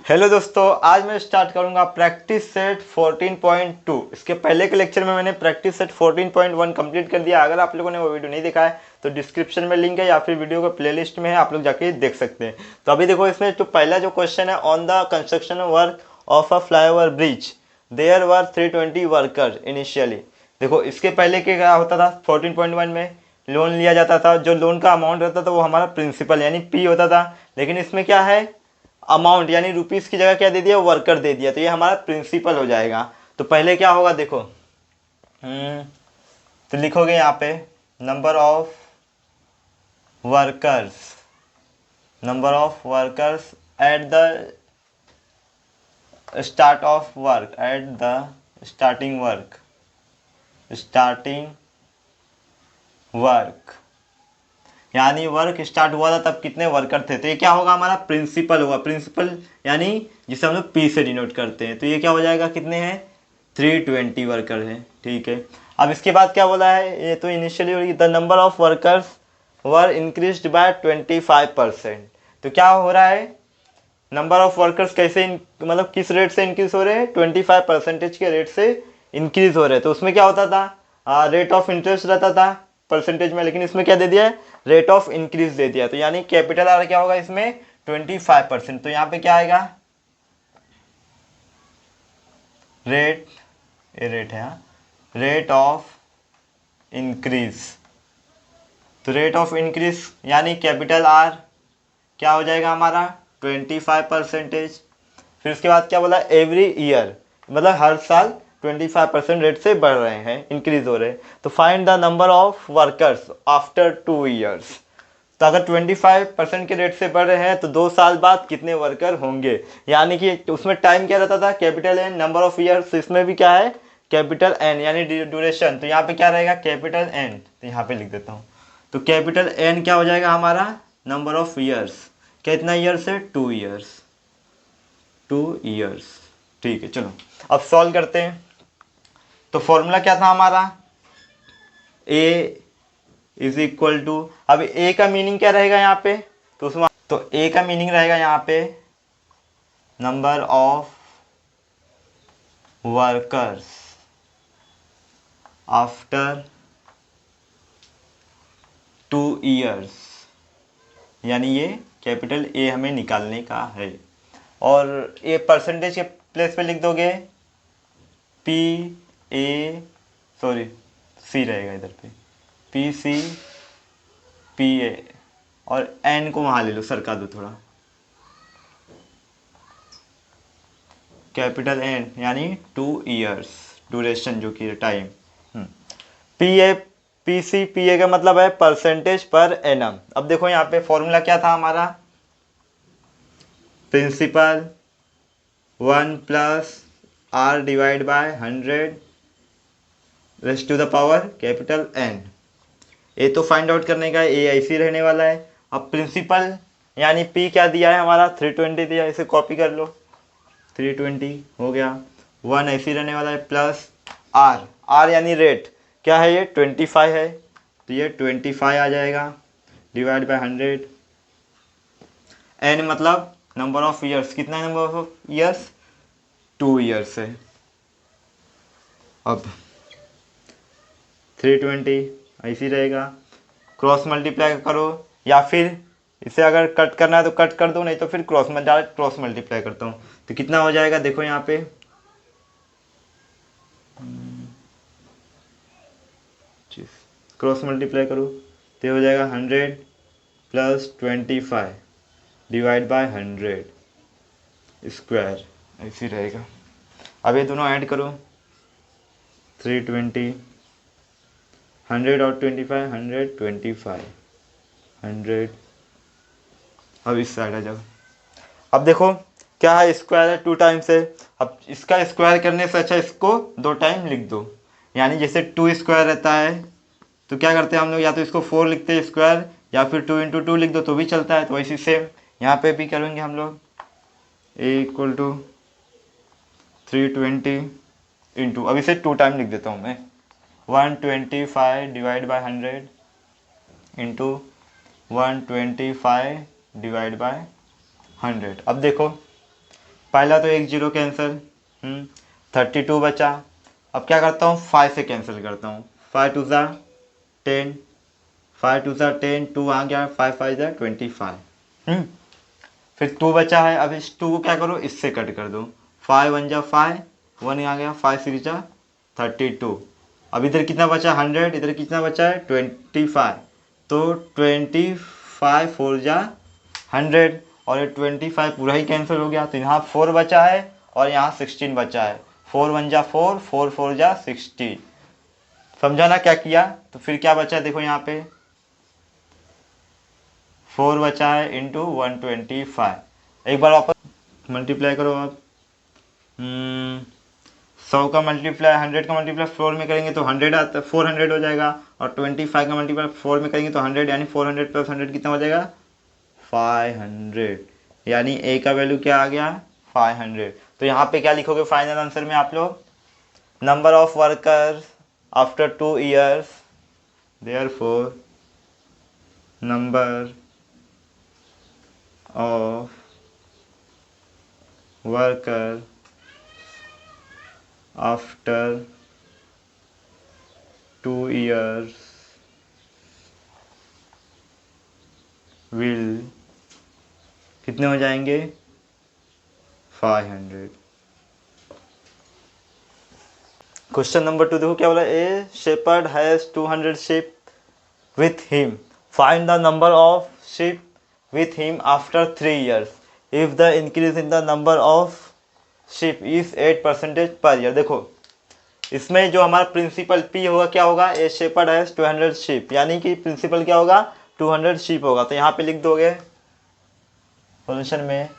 Hello दोस्तों, आज मैं स्टार्ट करूंगा प्रैक्टिस सेट 14.2। इसके पहले के लेक्चर में मैंने प्रैक्टिस सेट 14.1 कंप्लीट कर दिया। अगर आप लोगों ने वो वीडियो नहीं देखा है तो डिस्क्रिप्शन में लिंक है या फिर वीडियो का प्लेलिस्ट में है, आप लोग जाके देख सकते हैं। तो अभी देखो, इसमें जो पहला जो क्वेश्चन है, on the construction work of a flyover bridge there were 320 worker initially. देखो, इसके पहले के क्या होता था, 14.1 में लोन लिया जाता था। जो लोन का अमाउंट रहता था वो हमारा प्रिंसिपल यानी पी होता था। लेकिन इसमें क्या है, अमाउंट यानी रुपीस की जगह क्या दे दिया, वर्कर दे दिया, तो ये हमारा प्रिंसिपल हो जाएगा। तो पहले क्या होगा देखो, तो लिखोगे यहाँ पे number of workers, at the start of work, at the starting work यानी वर्क स्टार्ट हुआ था तब कितने वर्कर थे। तो ये क्या होगा, हमारा प्रिंसिपल होगा। प्रिंसिपल यानी जिसे हम लोग पी से डिनोट करते हैं। तो ये क्या हो जाएगा, कितने हैं, 320 वर्कर हैं। ठीक है, अब इसके बाद क्या बोला है, ये तो initially the number of workers were increased by 25%। तो क्या हो रहा है, नंबर ऑफ वर्कर्स कैसे मतलब किस रेट से इंक्रीज हो रहे हैं, 25% के रेट से इंक्रीज हो रहे हैं। तो उसमें क्या होता था, रेट ऑफ इंटरेस्ट रहता था परसेंटेज में, लेकिन इसमें क्या दे दिया है, रेट ऑफ इंक्रीज दे दिया। तो यानी कैपिटल आर क्या होगा इसमें, 25%। तो यहाँ पे क्या आएगा, रेट ऑफ इंक्रीज। तो रेट ऑफ इंक्रीज यानी कैपिटल आर क्या हो जाएगा हमारा, 25%। फिर उसके बाद क्या बोला, एवरी ईयर, मतलब हर साल 25% रेट से बढ़ रहे हैं, इंक्रीज हो रहे हैं। तो find the number of workers after 2 years. तो अगर 25% के रेट से बढ़ रहे हैं तो 2 साल बाद कितने वर्कर होंगे। यानी कि उसमें टाइम क्या रहता था, capital N, number of years. इसमें भी क्या है, कैपिटल एन यानी ड्यूरेशन। तो यहाँ पे क्या रहेगा, कैपिटल एन। तो यहाँ पे लिख देता हूँ। तो कैपिटल एन क्या हो जाएगा हमारा, नंबर ऑफ ईयर्स। कितना ईयर्स है, 2 ईयर्स। ठीक है, चलो अब सॉल्व करते हैं। तो फॉर्मूला क्या था हमारा, ए इज इक्वल टू, अब ए का मीनिंग क्या रहेगा यहाँ पे, तो उसमें तो ए का मीनिंग रहेगा यहाँ पे number of workers after 2 years, यानी ये कैपिटल ए हमें निकालने का है। और ये परसेंटेज के प्लेस पे लिख दोगे पी ए, सॉरी सी रहेगा इधर पे, पी सी पी ए, और एन को वहाँ ले लो, सरका दो थोड़ा, कैपिटल एन यानी 2 ईयर्स ड्यूरेशन, जो कि time. P A, P C P A का मतलब है परसेंटेज पर एनम। अब देखो यहाँ पे फॉर्मूला क्या था हमारा, principal 1 plus R divide by 100 raised to the power capital N. A तो फाइंड आउट करने का, ए ऐसे ही रहने वाला है। अब प्रिंसिपल यानी पी क्या दिया है हमारा, 320 दिया, इसे कॉपी कर लो, 320 हो गया। 1 ऐसे ही रहने वाला है, प्लस आर, आर यानी रेट क्या है, ये 25 है, तो ये 25 आ जाएगा, डिवाइड बाय 100। एन मतलब नंबर ऑफ ईयर्स, कितना है नंबर ऑफ ईयर्स, 2 ईयर्स है। अब 320 ऐसे ही रहेगा, क्रॉस मल्टीप्लाई करो, या फिर इसे अगर कट करना है तो कट कर दो, नहीं तो फिर डायरेक्ट क्रॉस मल्टीप्लाई करता हूँ। तो कितना हो जाएगा देखो यहाँ पे, क्रॉस मल्टीप्लाई करो तो हो जाएगा 100 प्लस 25 डिवाइड बाय 100 स्क्वायर, ऐसे ही रहेगा। अब ये दोनों ऐड करो, 320, 100 और 25, 100। अब इस साइड आ जाओ। अब देखो क्या है, स्क्वायर है 2 टाइम्स है। अब इसका स्क्वायर करने से अच्छा इसको 2 टाइम लिख दो, यानी जैसे 2 स्क्वायर रहता है तो क्या करते हैं हम लोग, या तो इसको 4 लिखते हैं स्क्वायर, या फिर 2 इंटू 2 लिख दो तो भी चलता है। तो वैसे सेम यहाँ पे भी करेंगे हम लोग, ए इक्वल टू 320 इंटू, अब इसे 2 टाइम लिख देता हूँ मैं, 125 divide by 100 into 125 divide by 100। अब देखो पहला तो एक जीरो कैंसिल, 32 बचा। अब क्या करता हूँ, 5 से कैंसिल करता हूँ, 5 टू ज़ा 10, 5 टू ज़ा 10, 2 आ गया, 5 5 ज़ा 25। फिर 2 बचा है, अब इस 2 को क्या करो, इससे कट कर दो, 5 1 जा 5, 1 आ गया, 5 6 जा 32। अब इधर कितना बचा 100, इधर कितना बचा है 25, तो 25 4 जा 100, और ये 25 पूरा ही कैंसिल हो गया, तो यहाँ 4 बचा है और यहाँ 16 बचा है, 4 1 जा 4, 4 4 जा 16। समझा ना क्या किया? तो फिर क्या बचा है देखो यहाँ पे 4 बचा है इंटू 125। एक बार वापस मल्टीप्लाई करो आप। 100 का मल्टीप्लाई 100 का मल्टीप्लाई 4 में करेंगे तो 100 आता, 400 हो जाएगा, और 25 का मल्टीप्लाई 4 में करेंगे तो 100, यानी 400 प्लस 100 कितना हो जाएगा 500, यानी ए का वैल्यू क्या आ गया 500। तो यहाँ पे क्या लिखोगे फाइनल आंसर में आप लोग, number of workers after 2 years, therefore number of worker after 2 years will कितने हो जाएंगे 500। क्वेश्चन नंबर 2 देखो क्या बोला, ए shepherd has 200 sheep with him, find the number of sheep with him after 3 years if the increase in the number of sheep is 8% per year। देखो इसमें जो हमारा प्रिंसिपल पी होगा क्या होगा, ए शेपर्ड हैज 200 sheep, यानी कि प्रिंसिपल क्या होगा 200 sheep होगा, तो यहाँ पे लिख दोगे सॉल्यूशन में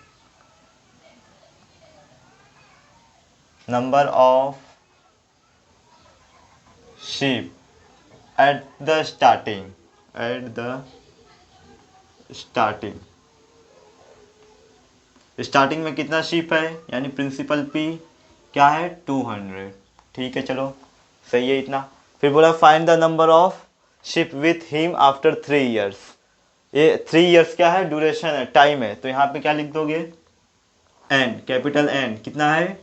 number of sheep at the starting, starting में कितना शीप है, यानी प्रिंसिपल पी क्या है 200। ठीक है चलो सही है इतना। फिर बोला find the number of ship with him after 3 years। ये 3 years क्या है, ड्यूरेशन है, टाइम है, तो यहाँ पे क्या लिख दोगे एन, कैपिटल एन कितना है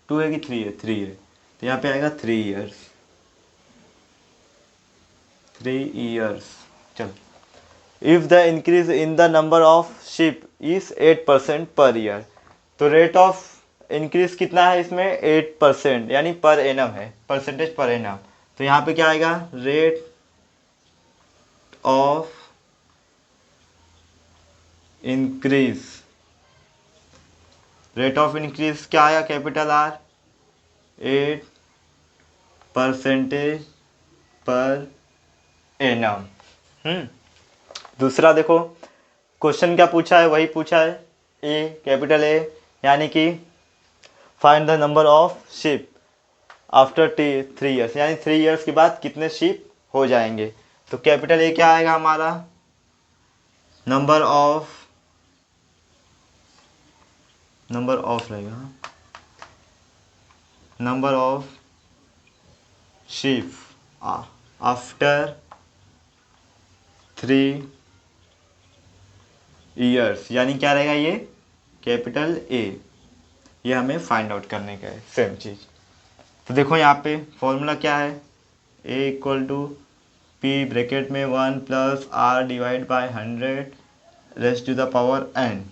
2 है कि 3 है, 3 है, तो यहाँ पे आएगा 3 years, 3 years। चलो if the increase in the number of ship is 8% per year, तो रेट ऑफ इंक्रीज कितना है इसमें 8%, यानी पर एनम है, परसेंटेज पर एनम, तो यहाँ पे क्या आएगा rate of increase, rate of increase क्या आया कैपिटल आर 8% पर एनम। दूसरा देखो क्वेश्चन क्या पूछा है, वही पूछा है ए कैपिटल ए, यानी कि find the number of ship after 3 years, यानी 3 years के बाद कितने शिप हो जाएंगे, तो कैपिटल ए क्या आएगा हमारा नंबर ऑफ रहेगा, number of ship after 3 years, यानी क्या रहेगा ये कैपिटल ए, ये हमें फाइंड आउट करने का है सेम चीज़। तो देखो यहाँ पे फॉर्मूला क्या है, A equal to P bracket में 1 plus R divide by 100 raised to the power N.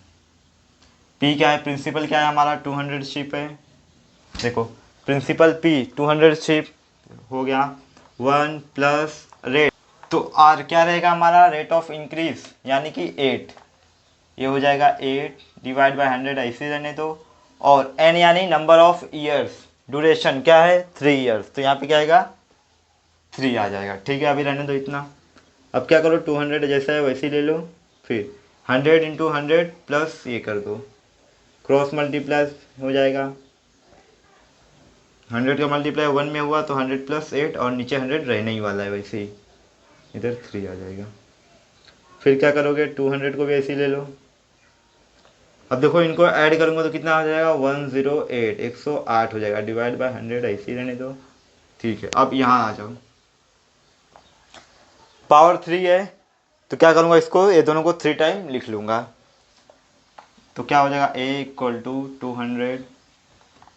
पी क्या है, प्रिंसिपल क्या है हमारा 200 शिप है, देखो प्रिंसिपल पी 200 शिप हो गया, 1 प्लस रेट, तो आर क्या रहेगा हमारा रेट ऑफ इंक्रीज, यानी कि 8, ये हो जाएगा 8 डिवाइड बाय 100 ऐसे रहने दो, और एन यानी नंबर ऑफ ईयर्स, ड्यूरेशन क्या है 3 years, तो यहाँ पे क्या आएगा 3 आ जाएगा। ठीक है अभी रहने दो इतना। अब क्या करो 200 जैसा है वैसे ही ले लो, फिर 100 इंटू 100 प्लस ये कर दो, क्रॉस मल्टीप्लाई हो जाएगा, 100 का मल्टीप्लाई 1 में हुआ तो 100 प्लस 8, और नीचे 100 रहने ही वाला है वैसे ही, इधर 3 आ जाएगा। फिर क्या करोगे 200 को भी ऐसे ही ले लो। अब देखो इनको ऐड करूँगा तो कितना आ जाएगा 108, 108 हो जाएगा, डिवाइड बाय 100 ऐसे ही रहने दो। ठीक है अब यहाँ आ जाओ, पावर 3 है तो क्या करूँगा इसको, ये दोनों को 3 टाइम लिख लूँगा, तो क्या हो जाएगा A equal to 200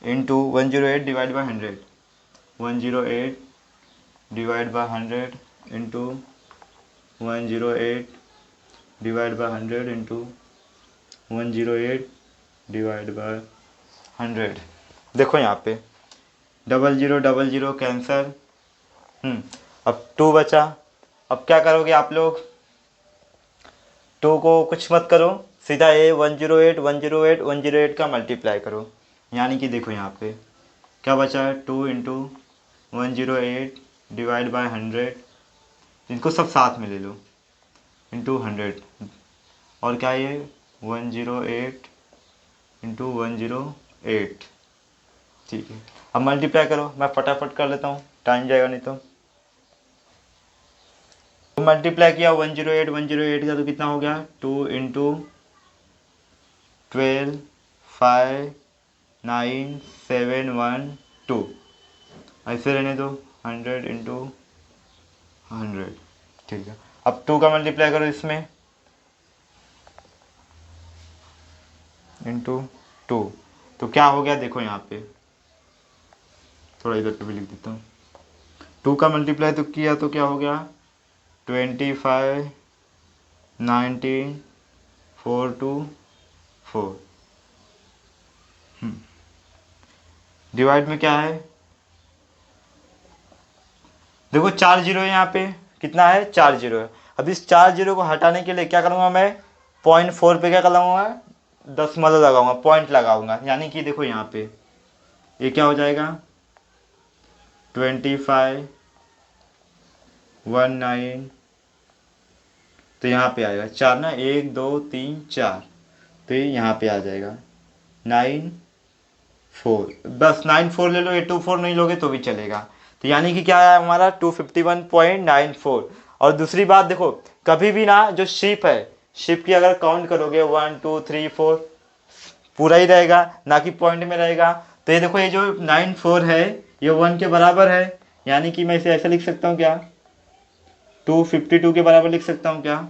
into 108 divide by 100, 108 divide by 100 into 108 divide by 100 into 108 divide by 100। देखो यहाँ पे 0000 कैंसर। अब 2 बचा। अब क्या करोगे आप लोग, 2 को कुछ मत करो, सीधा A 108 108 108 का मल्टीप्लाई करो। यानी कि देखो यहाँ पे क्या बचा है, 2 इंटू 108 डिवाइड बाई 100, इनको सब साथ में ले लो, इंटू 100, और क्या ये 108 इंटू 108। ठीक है, अब मल्टीप्लाई करो, मैं फटाफट कर लेता हूँ, टाइम जाएगा नहीं तो। मल्टीप्लाई किया 108 का तो कितना हो गया, 2 इंटू 12 5 9 7 1 2, ऐसे रहने दो, 100 इंटू 100। ठीक है, अब 2 का मल्टीप्लाई करो इसमें, इंटू 2, तो क्या हो गया देखो यहाँ पे, थोड़ा इधर पे भी लिख देता हूँ। 2 का मल्टीप्लाई तो किया तो क्या हो गया, 25 19 4 2 4। डिवाइड में क्या है, देखो 4 जीरो है यहाँ पे, कितना है 4 जीरो है। अब इस 4 जीरो को हटाने के लिए क्या करूँगा मैं, 0.4 पे क्या लगाऊंगा, दशमलव लगाऊंगा, पॉइंट लगाऊंगा। यानी कि देखो यहाँ पे ये क्या हो जाएगा, 25 19, तो यहाँ पे आएगा 4 ना, 1 2 3 4, तो ये यहाँ पे आ जाएगा 9 4, बस 9 4 ले लो, ये 2 4 नहीं लोगे तो भी चलेगा। तो यानी कि क्या है हमारा 251.94। और दूसरी बात देखो, कभी भी ना जो शिप है, शिप की अगर काउंट करोगे 1 2 3 4 पूरा ही रहेगा, ना कि पॉइंट में रहेगा। तो ये देखो, ये जो 94 है ये 1 के बराबर है, यानी कि मैं इसे ऐसा लिख सकता हूँ क्या, 252 के बराबर लिख सकता हूँ क्या,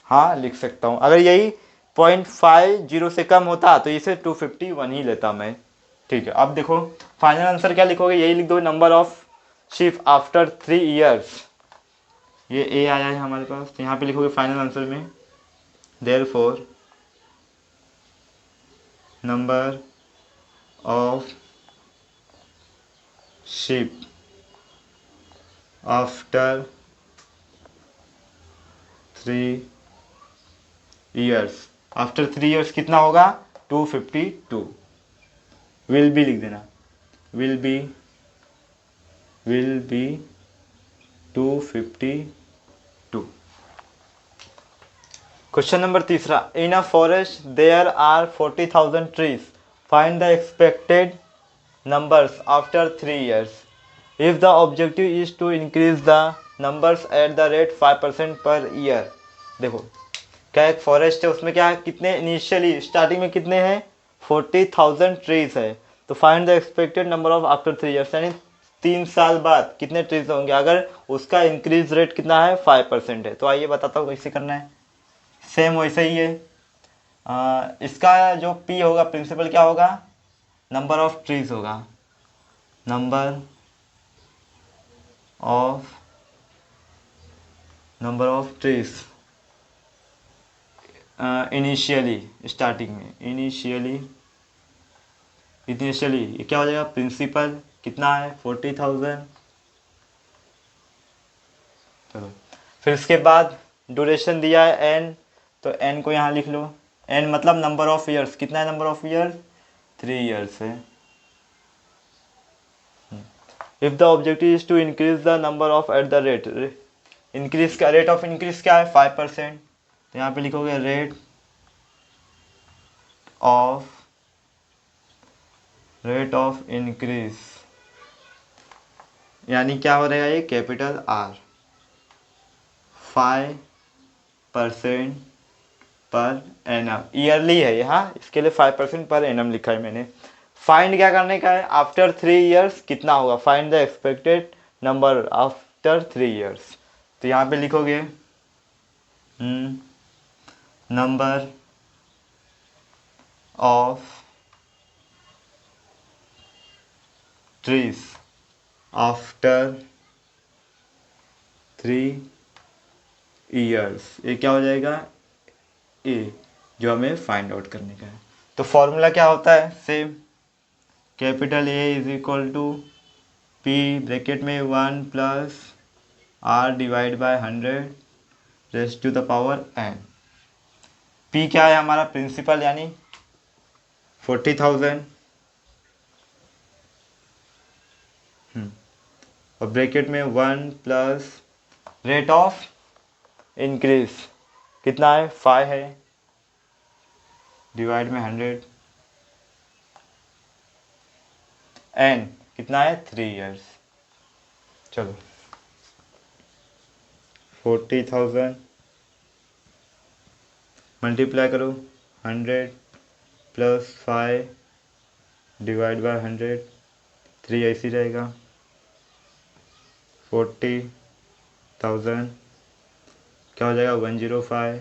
हाँ लिख सकता हूँ। अगर यही 0.50 से कम होता तो इसे 251 ही लेता मैं। ठीक है, अब देखो फाइनल आंसर क्या लिखोगे, यही लिख दो, number of ship after 3 years. ये ए आया है हमारे पास, तो यहाँ पे लिखोगे फाइनल आंसर में, therefore number of ship after 3 years, after 3 years कितना होगा, 252। विल बी लिख देना, विल बी 252। क्वेश्चन नंबर तीसरा, in a forest there are 40,000 trees, find the expected numbers after 3 years. If the objective is to increase the numbers at the rate 5% per year। देखो क्या एक forest है, उसमें क्या है, कितने इनिशियली स्टार्टिंग में कितने हैं, 40,000 ट्रीज है। तो find the expected number of after 3 years, यानी 3 साल बाद कितने ट्रीज होंगे अगर उसका इंक्रीज रेट कितना है, 5% है। तो आइए बताता हूँ कैसे करना है। सेम वैसे ही है, इसका जो पी होगा प्रिंसिपल क्या होगा, नंबर ऑफ ट्रीज होगा, number of trees initially, starting में इनिशियली ये क्या हो जाएगा, प्रिंसिपल कितना है 40,000। चलो फिर इसके बाद ड्यूरेशन दिया है एन, तो एन को यहाँ लिख लो, एन मतलब नंबर ऑफ ईयर्स, कितना है नंबर ऑफ ईयर्स, 3 ईयर्स है। If the objective is to increase the number of at the rate, increase का रेट ऑफ इंक्रीज क्या है, 5%। तो यहाँ पे लिखोगे रेट ऑफ इंक्रीज, यानी क्या हो रहेगा ये, capital R, 5% per annum, yearly है यहाँ, इसके लिए 5% पर एनम लिखा है मैंने। फाइंड क्या करने का है, आफ्टर 3 ईयर्स कितना होगा, find the expected number after 3 years. तो यहाँ पे लिखोगे number of trees after 3 years, ये क्या हो जाएगा, ए, जो हमें फाइंड आउट करने का है। तो फॉर्मूला क्या होता है, same, capital A is equal to P bracket में 1 plus R divide by 100 raise to the power n। P क्या है हमारा, प्रिंसिपल यानी 40,000, और ब्रैकेट में 1 प्लस रेट ऑफ इंक्रीज कितना है, 5 है, डिवाइड में 100, n कितना है, 3 years। चलो 40,000 मल्टीप्लाई करो 100 प्लस 5 डिवाइड बाय 100, 3 ऐसी रहेगा, 40,000 क्या हो जाएगा, 105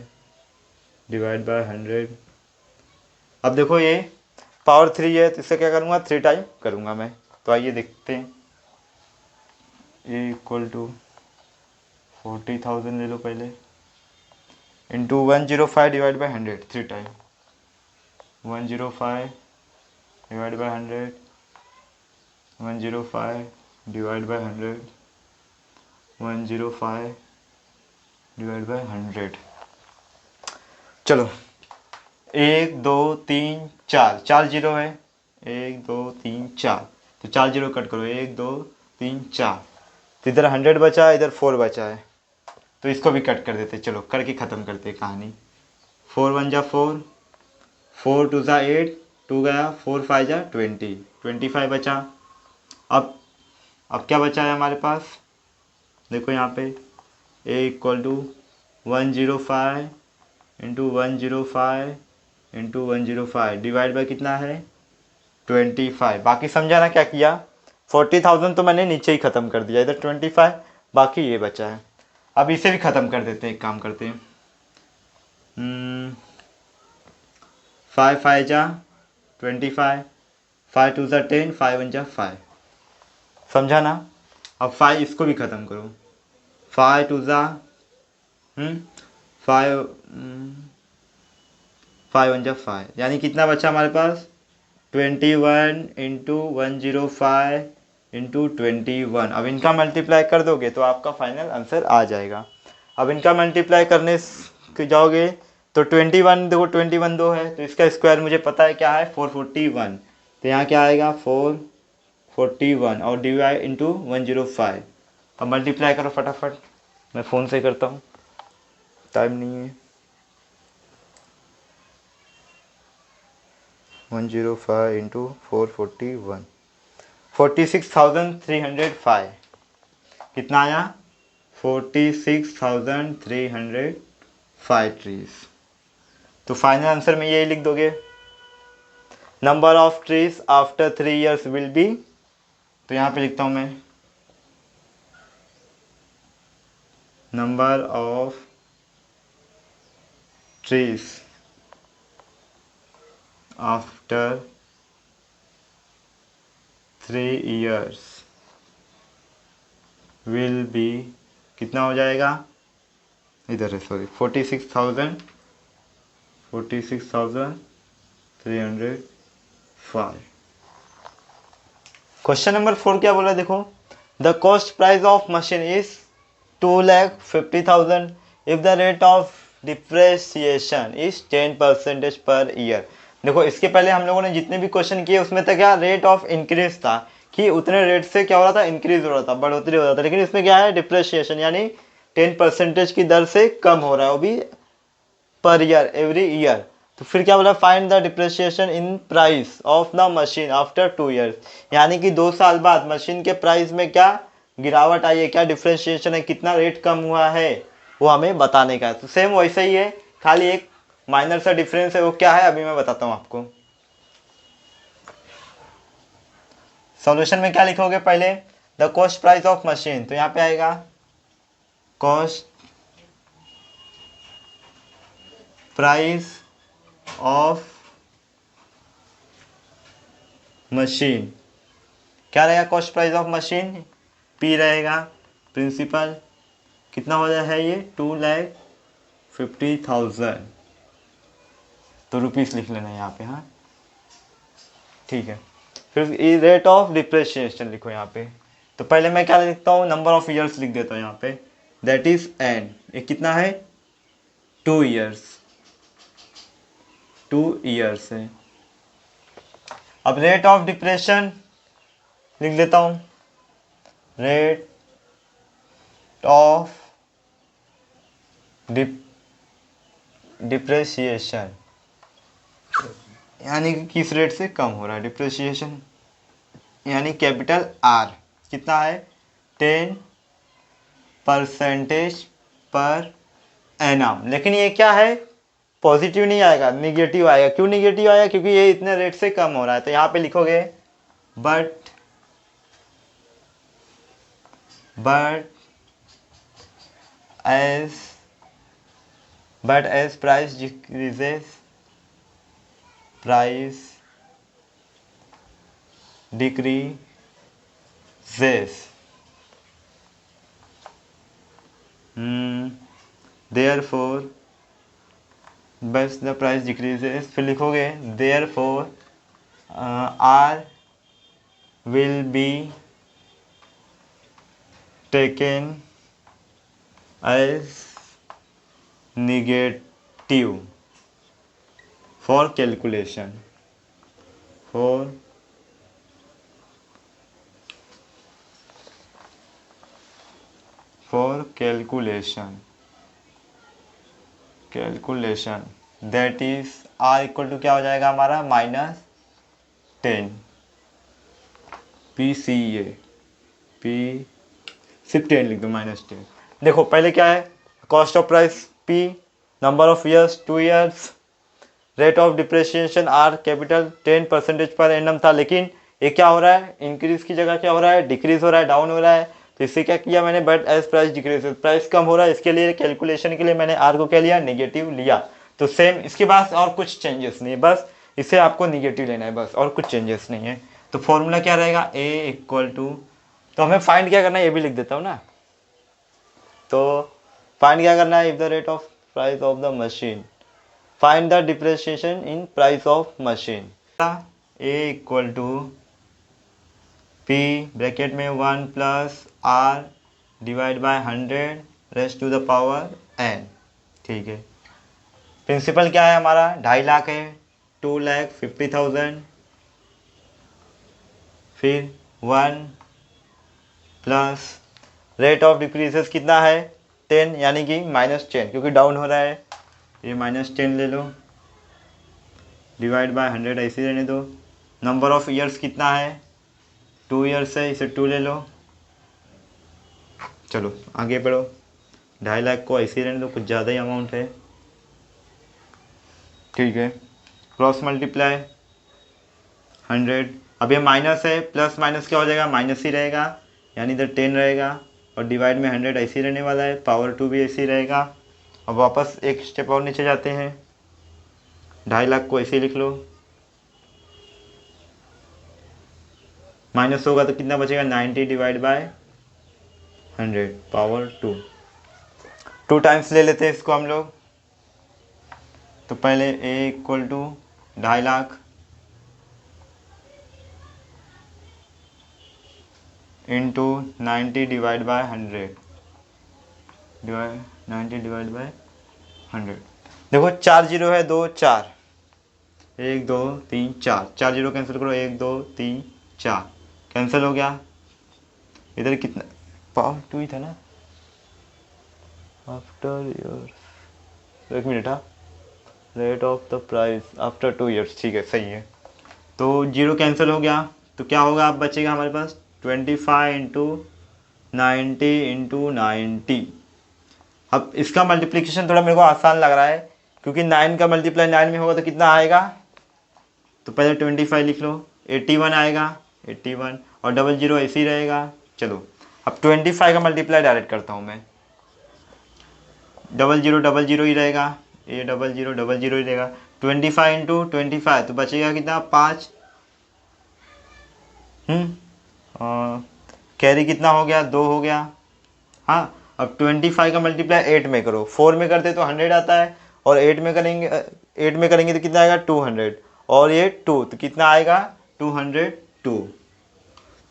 डिवाइड बाय 100। अब देखो ये पावर 3 है तो इससे क्या करूँगा, 3 टाइम करूँगा मैं। तो आइए देखते हैं, ए इक्वल टू 40,000 ले लो पहले, into 105 divide by 100, 3 time, 105 divide by 100, 105 divide by 100, 105 divide by 100। चलो 1 2 3 4, 4 जीरो है, 1 2 3 4, तो 4 जीरो कट करो, 1 2 3 4, तो इधर 100 बचा, इधर 4 बचा है, तो इसको भी कट कर देते। चलो करके ख़त्म करते कहानी। 4 1 जा 4, 4 2 जा 8, 2 गया, 4 5 जा 20, 25 बचा। अब क्या बचा है हमारे पास, देखो यहाँ पे a equal to 105 into 105 into 105 divide by कितना है, 25। बाकी समझा ना क्या किया, 40,000 तो मैंने नीचे ही ख़त्म कर दिया, इधर 25, बाकी ये बचा है। अब इसे भी ख़त्म कर देते हैं, एक काम करते हैं, 5 5 जा 25, 5 2 जा 10, 5 1 जा 5, समझा ना। अब 5 इसको भी ख़त्म करो, 5 2 जा 5, 5 1 जा 5, यानी कितना बचा हमारे पास, 21 इंटू 105 इंटू 21। अब इनका मल्टीप्लाई कर दोगे तो आपका फाइनल आंसर आ जाएगा। अब इनका मल्टीप्लाई करने जाओगे तो 21, देखो 21 दो है, तो इसका स्क्वायर मुझे पता है क्या है, 441, तो यहाँ क्या आएगा 441 और डिवाइड इंटू 105। अब मल्टीप्लाई करो फटाफट, मैं फ़ोन से करता हूँ, टाइम नहीं है। 105 इंटू 441, 46,305, कितना आया, 46,305 ट्रीज। तो फाइनल आंसर में यही लिख दोगे, number of trees after 3 years will be, तो यहाँ पे लिखता हूँ मैं, number of trees after 3 years will be, कितना हो जाएगा, इधर है सॉरी, 46,305। क्वेश्चन नंबर 4 क्या बोला, देखो, the cost price of machine is 2,50,000 if the rate of depreciation is 10% per year. देखो इसके पहले हम लोगों ने जितने भी क्वेश्चन किए उसमें था क्या, रेट ऑफ इंक्रीज था, कि उतने रेट से क्या हो रहा था, इंक्रीज हो रहा था, बढ़ोतरी हो रहा था, लेकिन इसमें क्या है, डिप्रेसिएशन यानी 10% की दर से कम हो रहा है, वो भी पर ईयर, एवरी ईयर। तो फिर क्या बोला, find the depreciation in price of the machine after 2 years, यानी कि 2 साल बाद मशीन के प्राइस में क्या गिरावट आई है, क्या डिफ्रेंशिएशन है, कितना रेट कम हुआ है, वो हमें बताने का है। तो सेम वैसा ही है, खाली एक माइनर सा डिफरेंस है, वो क्या है अभी मैं बताता हूँ आपको। सॉल्यूशन में क्या लिखोगे, पहले the cost price of machine, तो यहाँ पे आएगा कॉस्ट प्राइस ऑफ मशीन, क्या रहेगा cost price of machine, P रहेगा। प्रिंसिपल कितना हो जाए है ये 2,50,000, तो रुपीस लिख लेना यहाँ पे। हाँ ठीक है। फिर रेट ऑफ डिप्रिसिएशन लिखो यहाँ पे। तो पहले मैं क्या लिखता हूँ, नंबर ऑफ ईयर्स लिख देता हूँ यहाँ पे, दैट इज एन, ये कितना है 2 ईयर्स, 2 ईयर्स है। अब रेट ऑफ डिप्रेशन लिख देता हूँ, रेट ऑफ डिप्रेशिएशन, यानी कि किस रेट से कम हो रहा है डिप्रेशिएशन, यानी कैपिटल आर कितना है 10% पर एनम। लेकिन ये क्या है पॉजिटिव नहीं आएगा, निगेटिव आएगा। क्यों निगेटिव आएगा, क्योंकि ये इतने रेट से कम हो रहा है। तो यहाँ पे लिखोगे but as price decreases therefore बस द प्राइस डिक्रीजेस, फिर लिखोगे therefore R will be taken as negative for calculation, for calculation that is R equal to क्या हो जाएगा हमारा -10 PCA, P सिर्फ 10 लिख दो -10। देखो पहले क्या है cost of price P, number of years 2 years, rate of depreciation are capital 10% per annum था। लेकिन ये क्या हो रहा है इंक्रीज की जगह क्या हो रहा है डिक्रीज हो रहा है, डाउन हो रहा है। तो इससे क्या किया मैंने but as price decrease, price कम हो रहा है, इसके लिए कैलकुलेशन के लिए मैंने आर को क्या लिया नेगेटिव लिया। तो सेम इसके बाद और कुछ चेंजेस नहीं है, बस इसे आपको निगेटिव लेना है बस, और कुछ चेंजेस नहीं है। तो फॉर्मूला क्या रहेगा ए इक्वल टू, तो हमें फाइंड क्या करना है ये भी लिख देता हूँ ना। तो फाइंड क्या करना है, if the rate of price of the machine, find the depreciation in price of machine. A equal to P bracket में 1 plus R divide by 100 raised to the power N. ठीक है। प्रिंसिपल क्या है हमारा 2.5 लाख है, 2,50,000, फिर 1 प्लस रेट ऑफ डिक्रीजेस कितना है 10, यानी कि -10 क्योंकि डाउन हो रहा है, ये -10 ले लो, डिवाइड बाय 100 ऐसे रहने दो। नंबर ऑफ ईयर्स कितना है 2 ईयर्स है, इसे 2 ले लो। चलो आगे बढ़ो, 2.5 लाख को ऐसे रहने दो, कुछ ज़्यादा ही अमाउंट है। ठीक है, क्रॉस मल्टीप्लाई 100, अब ये माइनस है, प्लस माइनस क्या हो जाएगा माइनस ही रहेगा, यानी इधर 10 रहेगा, और डिवाइड में 100 ऐसे ही रहने वाला है, पावर 2 भी ऐसे ही रहेगा। अब वापस एक स्टेप और नीचे जाते हैं, 2.5 लाख को ऐसे ही लिख लो, माइनस होगा तो कितना बचेगा 90 डिवाइड बाय 100 पावर 2 टाइम्स ले लेते हैं इसको हम लोग। तो पहले A equal to 2.5 lakh into 90 divide by 100, 90 divide by 100। देखो 4 जीरो है, 2 4, 1 2 3 4, 4 जीरो कैंसिल करो, 1 2 3 4 कैंसिल हो गया। इधर कितना पावर 2 ही था ना, आफ्टर ईयर्स, एक मिनट, हाँ rate of the price after 2 years, ठीक है सही है। तो जीरो कैंसिल हो गया, तो क्या होगा अब बचेगा हमारे पास 25 इंटू 90 इंटू 90। अब इसका मल्टीप्लिकेशन थोड़ा मेरे को आसान लग रहा है, क्योंकि 9 का मल्टीप्लाई 9 में होगा तो कितना आएगा, तो पहले 25 लिख लो, 81 आएगा, 81, और 00 ऐसे ही रहेगा। चलो अब 25 का मल्टीप्लाई डायरेक्ट करता हूँ मैं, 00 ही रहेगा, ये 00 ही रहेगा, 25 इंटू 25 तो बचेगा कितना 5, कैरी कितना हो गया, 2 हो गया। हाँ, अब 25 का मल्टीप्लाई 8 में करो, 4 में करते तो 100 आता है, और 8 में करेंगे, 8 में करेंगे तो कितना आएगा 200, और ये 2 तो कितना आएगा 202, तो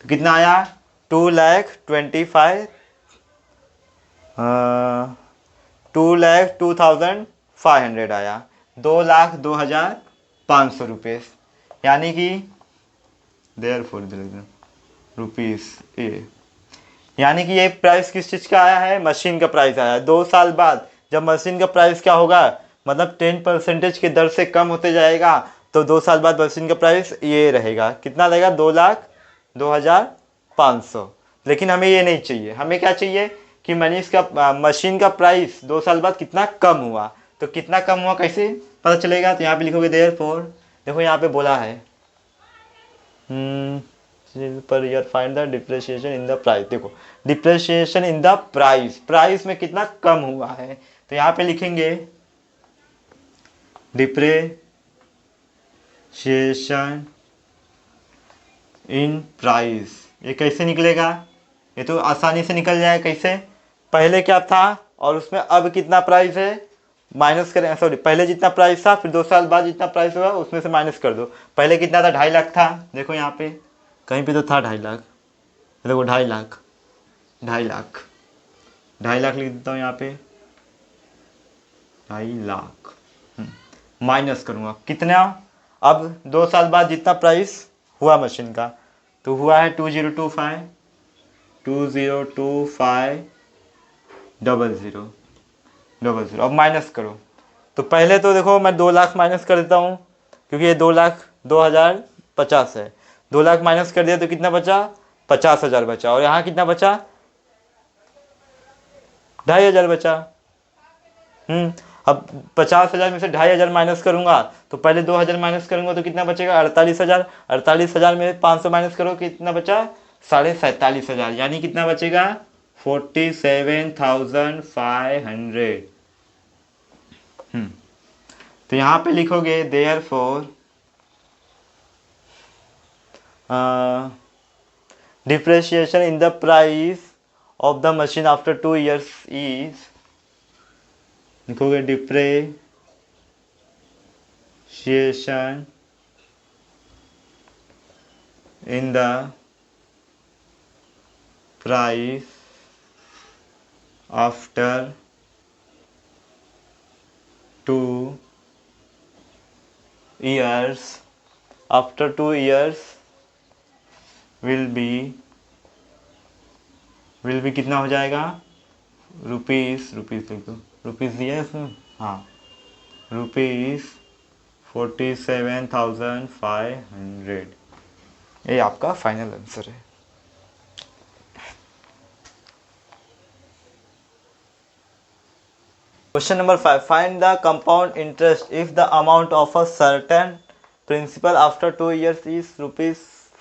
कितना आया 2,25,000, 2,02,500 आया, 2,02,500 रुपये, यानी कि देयर फोर रुपीज़ ए, यानी कि ये प्राइस किस चीज़ का आया है, मशीन का प्राइस आया है। 2 साल बाद जब मशीन का प्राइस क्या होगा, मतलब 10% की दर से कम होते जाएगा, तो 2 साल बाद मशीन का प्राइस ये रहेगा, कितना रहेगा 2,02,500। लेकिन हमें ये नहीं चाहिए, हमें क्या चाहिए कि मशीन का प्राइस 2 साल बाद कितना कम हुआ, तो कितना कम हुआ कैसे पता चलेगा, तो यहाँ पे लिखोगे देयरफॉर, देखो यहाँ पे बोला है per year find the depreciation in the price. देखो depreciation in the price, price में कितना कम हुआ है, तो यहाँ पे लिखेंगे डिप्रिसिएशन इन प्राइस। ये कैसे निकलेगा, ये तो आसानी से निकल जाए, कैसे, पहले क्या था और उसमें अब कितना प्राइस है माइनस करें, सॉरी पहले जितना प्राइस था फिर 2 साल बाद जितना प्राइस हुआ उसमें से माइनस कर दो। पहले कितना था, 2.5 लाख था, देखो यहाँ पे कहीं पे तो था 2.5 लाख, देखो 2.5 लाख, 2.5 लाख, 2.5 लाख लिख देता हूँ यहाँ पे, 2.5 लाख माइनस करूँगा कितना, अब 2 साल बाद जितना प्राइस हुआ मशीन का, तो हुआ है 2025,00,00,00, अब माइनस करो। तो पहले तो देखो मैं 2 लाख माइनस कर देता हूँ, क्योंकि ये 2,02,050 है, 2 लाख माइनस कर दिया तो कितना बचा, 50,000 बचा, और यहाँ कितना बचा 2,500 बचा। अब 50,000 में से 2,500 माइनस करूंगा, तो पहले 2,000 माइनस करूंगा तो कितना बचेगा 48,000, 48,000 में 500 माइनस करो कितना बचा 47,500, यानी कितना बचेगा 47,500। तो यहाँ पे लिखोगे therefore depreciation in the price of the machine after 2 years is, लिखोगे depreciation in the price after 2 years, after 2 years will be कितना हो जाएगा, रुपीज़ लिख दो, रुपीज़ दिया है इसमें, हाँ, ₹47,500, ये आपका फाइनल आंसर है। Question number 5, find the compound interest if the amount of a certain principal after 2 years is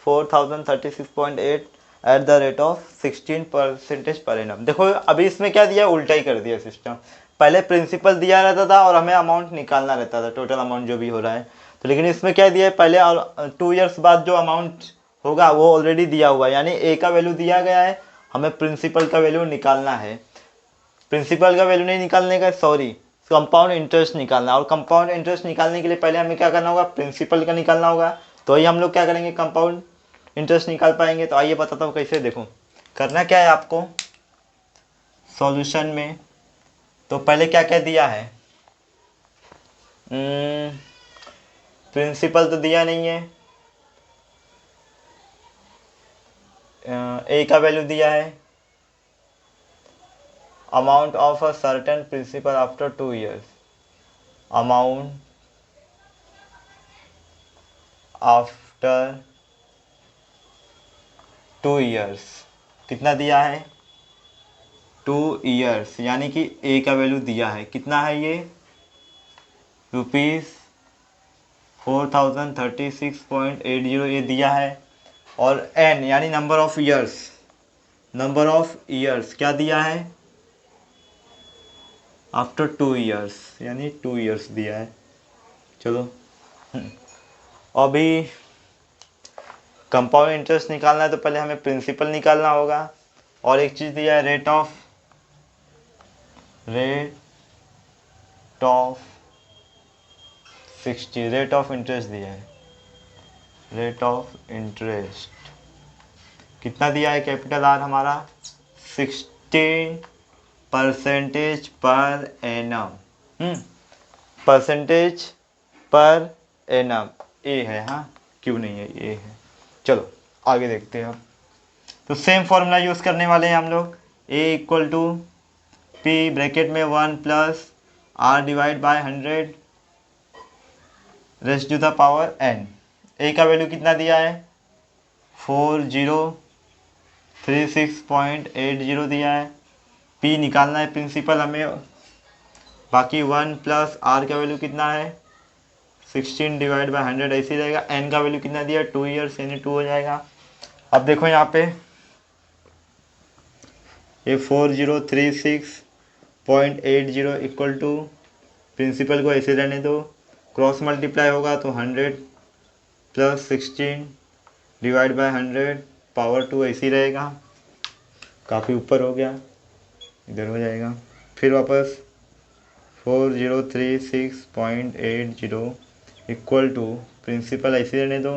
₹4,036.8 at the rate of 16% per annum. देखो अभी इसमें क्या दिया, उल्टा ही कर दिया सिस्टम, पहले प्रिंसिपल दिया रहता था और हमें अमाउंट निकालना रहता था, टोटल अमाउंट जो भी हो रहा है, तो लेकिन इसमें क्या दिया है, पहले और 2 years बाद जो अमाउंट होगा वो ऑलरेडी दिया हुआ है, यानी ए का वैल्यू दिया गया है, हमें प्रिंसिपल का वैल्यू निकालना है, प्रिंसिपल का वैल्यू नहीं निकालने का, सॉरी कंपाउंड इंटरेस्ट निकालना, और कंपाउंड इंटरेस्ट निकालने के लिए पहले हमें क्या करना होगा, प्रिंसिपल का निकालना होगा, तो ही हम लोग क्या करेंगे, कंपाउंड इंटरेस्ट निकाल पाएंगे। तो आइए बताता हूँ कैसे। देखो करना क्या है आपको सॉल्यूशन में, तो पहले क्या क्या दिया है, प्रिंसिपल तो दिया नहीं है, ए का वैल्यू दिया है, amount of a certain principal after 2 years, amount after 2 years कितना दिया है 2 years, यानी कि ए का वैल्यू दिया है, कितना है ये ₹4,036.80 ये दिया है, और एन यानी नंबर ऑफ ईयर्स क्या दिया है आफ्टर 2 years, यानी 2 years दिया है। चलो अभी कंपाउंड इंटरेस्ट निकालना है तो पहले हमें प्रिंसिपल निकालना होगा, और एक चीज़ दिया है rate of rate of interest दिया है। रेट ऑफ इंटरेस्ट कितना दिया है कैपिटल आर हमारा 16% per annum. Percentage per annum A है, हाँ क्यों नहीं है, ए है। चलो आगे देखते हैं अब। तो सेम फॉर्मूला यूज़ करने वाले हैं हम लोग। A equal to P bracket में 1 plus R divide by 100 raise to the power N. A का वैल्यू कितना दिया है 4036.80 दिया है। पी निकालना है प्रिंसिपल हमें, बाकी 1 प्लस आर का वैल्यू कितना है 16 डिवाइड बाय 100 ऐसे रहेगा। एन का वैल्यू कितना दिया 2 ईयर्स यानी 2 हो जाएगा। अब देखो यहाँ पे ये 4036.80 इक्वल टू प्रिंसिपल को ऐसे रहने दो, क्रॉस मल्टीप्लाई होगा तो 100 प्लस 16 डिवाइड बाय 100 पावर 2 ऐसे ही रहेगा। काफ़ी ऊपर हो गया, इधर हो जाएगा। फिर वापस 4036.80 इक्वल टू प्रिंसिपल ऐसे रहने दो,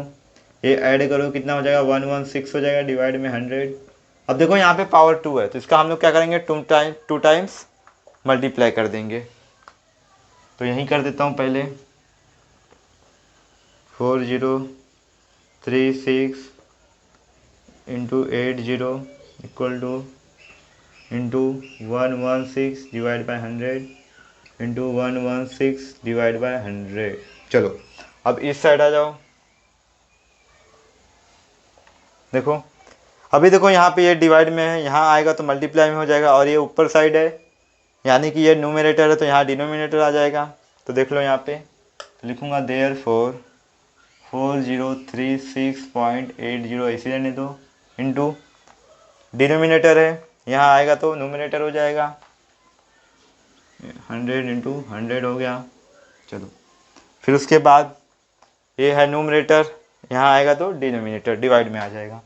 ये ऐड करो कितना हो जाएगा 116 हो जाएगा डिवाइड में 100। अब देखो यहाँ पे पावर 2 है तो इसका हम लोग क्या करेंगे 2 टाइम्स मल्टीप्लाई कर देंगे। तो यहीं कर देता हूँ पहले 4036 into 80 equal two into 116 divide by 100 into 116 divide by 100। चलो अब इस साइड आ जाओ। देखो अभी देखो यहाँ पे ये डिवाइड में है, यहाँ आएगा तो मल्टीप्लाई में हो जाएगा, और ये ऊपर साइड है यानी कि ये न्यूमरेटर है तो यहाँ डिनोमिनेटर आ जाएगा। तो देख लो यहाँ पे तो लिखूँगा देयरफॉर 4036.80 ऐसे रहने दो इंटू डिनोमिनेटर है यहाँ आएगा तो न्यूमरेटर हो जाएगा 100 इंटू 100 हो गया। चलो फिर उसके बाद ये है न्यूमरेटर, यहाँ आएगा तो डिनोमिनेटर डिवाइड में आ जाएगा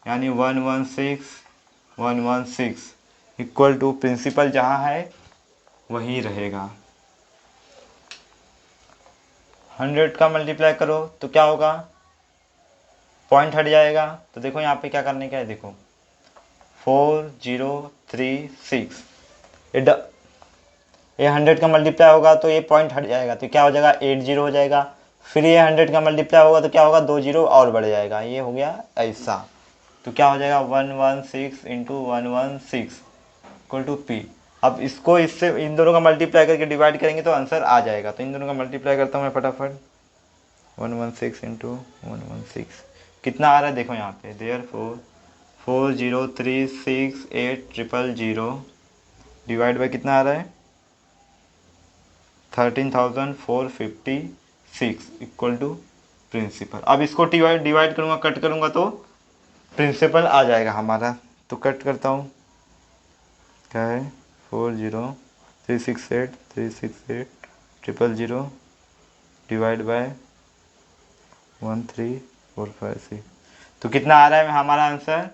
यानी 116 इक्वल टू प्रिंसिपल जहाँ है वही रहेगा। 100 का मल्टीप्लाई करो तो क्या होगा, पॉइंट हट जाएगा। तो देखो यहाँ पे क्या करने का है, देखो 4036 ये 100 का मल्टीप्लाई होगा तो ये पॉइंट हट जाएगा तो क्या हो जाएगा 80 हो जाएगा। फिर ये 100 का मल्टीप्लाई होगा तो क्या होगा 2 जीरो और बढ़ जाएगा, ये हो गया ऐसा। तो क्या हो जाएगा 116 इंटू 116 इक्वल टू पी। अब इसको इससे इन दोनों का मल्टीप्लाई करके डिवाइड करेंगे तो आंसर आ जाएगा। तो इन दोनों का मल्टीप्लाई करता हूँ मैं फटाफट 116 इंटू 116 कितना आ रहा है देखो यहाँ पे देयरफॉर 40368000 डिवाइड बाय कितना आ रहा है 13456 इक्वल टू प्रिंसिपल। अब इसको डिवाइड करूँगा कट करूँगा तो प्रिंसिपल आ जाएगा हमारा। तो कट करता हूँ क्या है 40368 डिवाइड बाय 13456। तो कितना आ रहा है हमारा आंसर,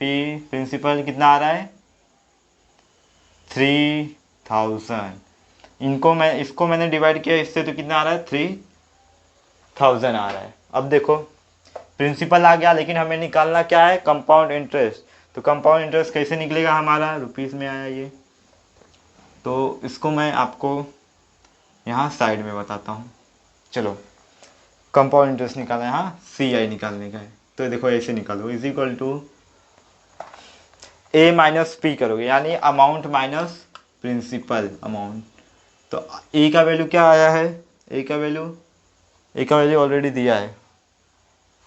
पी प्रिंसिपल कितना आ रहा है 3000। इसको मैंने डिवाइड किया इससे तो कितना आ रहा है 3000 आ रहा है। अब देखो प्रिंसिपल आ गया लेकिन हमें निकालना क्या है कंपाउंड इंटरेस्ट। तो कंपाउंड इंटरेस्ट कैसे निकलेगा हमारा, रुपीज़ में आया ये, तो इसको मैं आपको यहाँ साइड में बताता हूँ। चलो कंपाउंड इंटरेस्ट निकालना है, हाँ CI निकालने का है। तो देखो ऐसे निकालो is equal to A minus P करोगे यानी अमाउंट माइनस प्रिंसिपल अमाउंट। तो A का वैल्यू क्या आया है, A का वैल्यू ऑलरेडी दिया है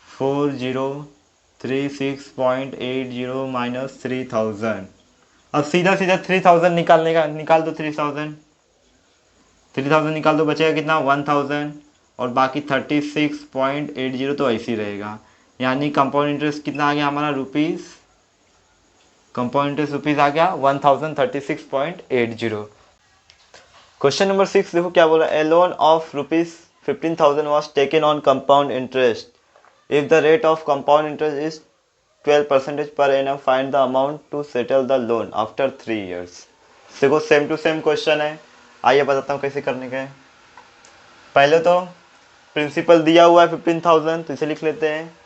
4036.80 माइनस 3000। अब सीधा 3000 निकालने का, निकाल दो 3000 निकाल दो, बचेगा कितना 1000 और बाकी 36.80 तो ऐसे ही रहेगा। यानी कंपाउंड इंटरेस्ट कितना आ गया हमारा रुपीज़, कंपाउंड इंटरेस्ट रुपीज़ आ गया 1036.80। क्वेश्चन नंबर 6 देखो क्या बोला, a loan of rupees 15,000 was taken on compound interest if the rate of compound interest is 12% per annum, find the amount to settle the loan after 3 years। देखो same to same question है, आइए बताता हूँ कैसे करने का है। पहले तो प्रिंसिपल दिया हुआ है 15,000, तो इसे लिख लेते हैं।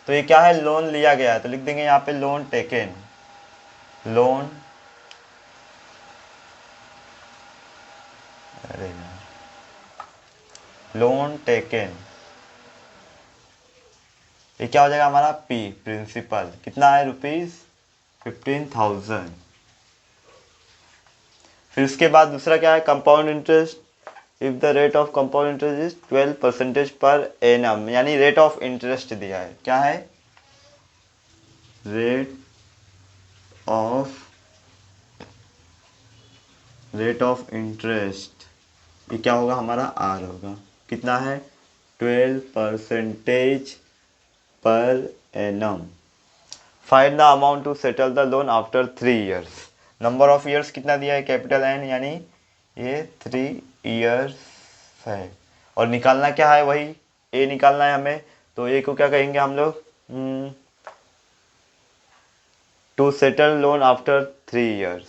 तो ये क्या है, लोन लिया गया है, तो लिख देंगे यहाँ पे लोन टेकन, लोन, अरे यार, लोन टेकन, ये क्या हो जाएगा हमारा पी, प्रिंसिपल कितना है ₹15,000। फिर उसके बाद दूसरा क्या है, compound interest, if the rate of compound interest is 12% per annum, यानी रेट ऑफ इंटरेस्ट दिया है, क्या है, रेट ऑफ इंटरेस्ट, ये क्या होगा हमारा आर होगा, कितना है 12% per annum. Find the amount to settle the loan after 3 years। Number of years कितना दिया है, कैपिटल एन, यानी ये 3 years है। और निकालना क्या है, वही ए निकालना है हमें। तो ए को क्या कहेंगे हम लोग, to settle loan after 3 years,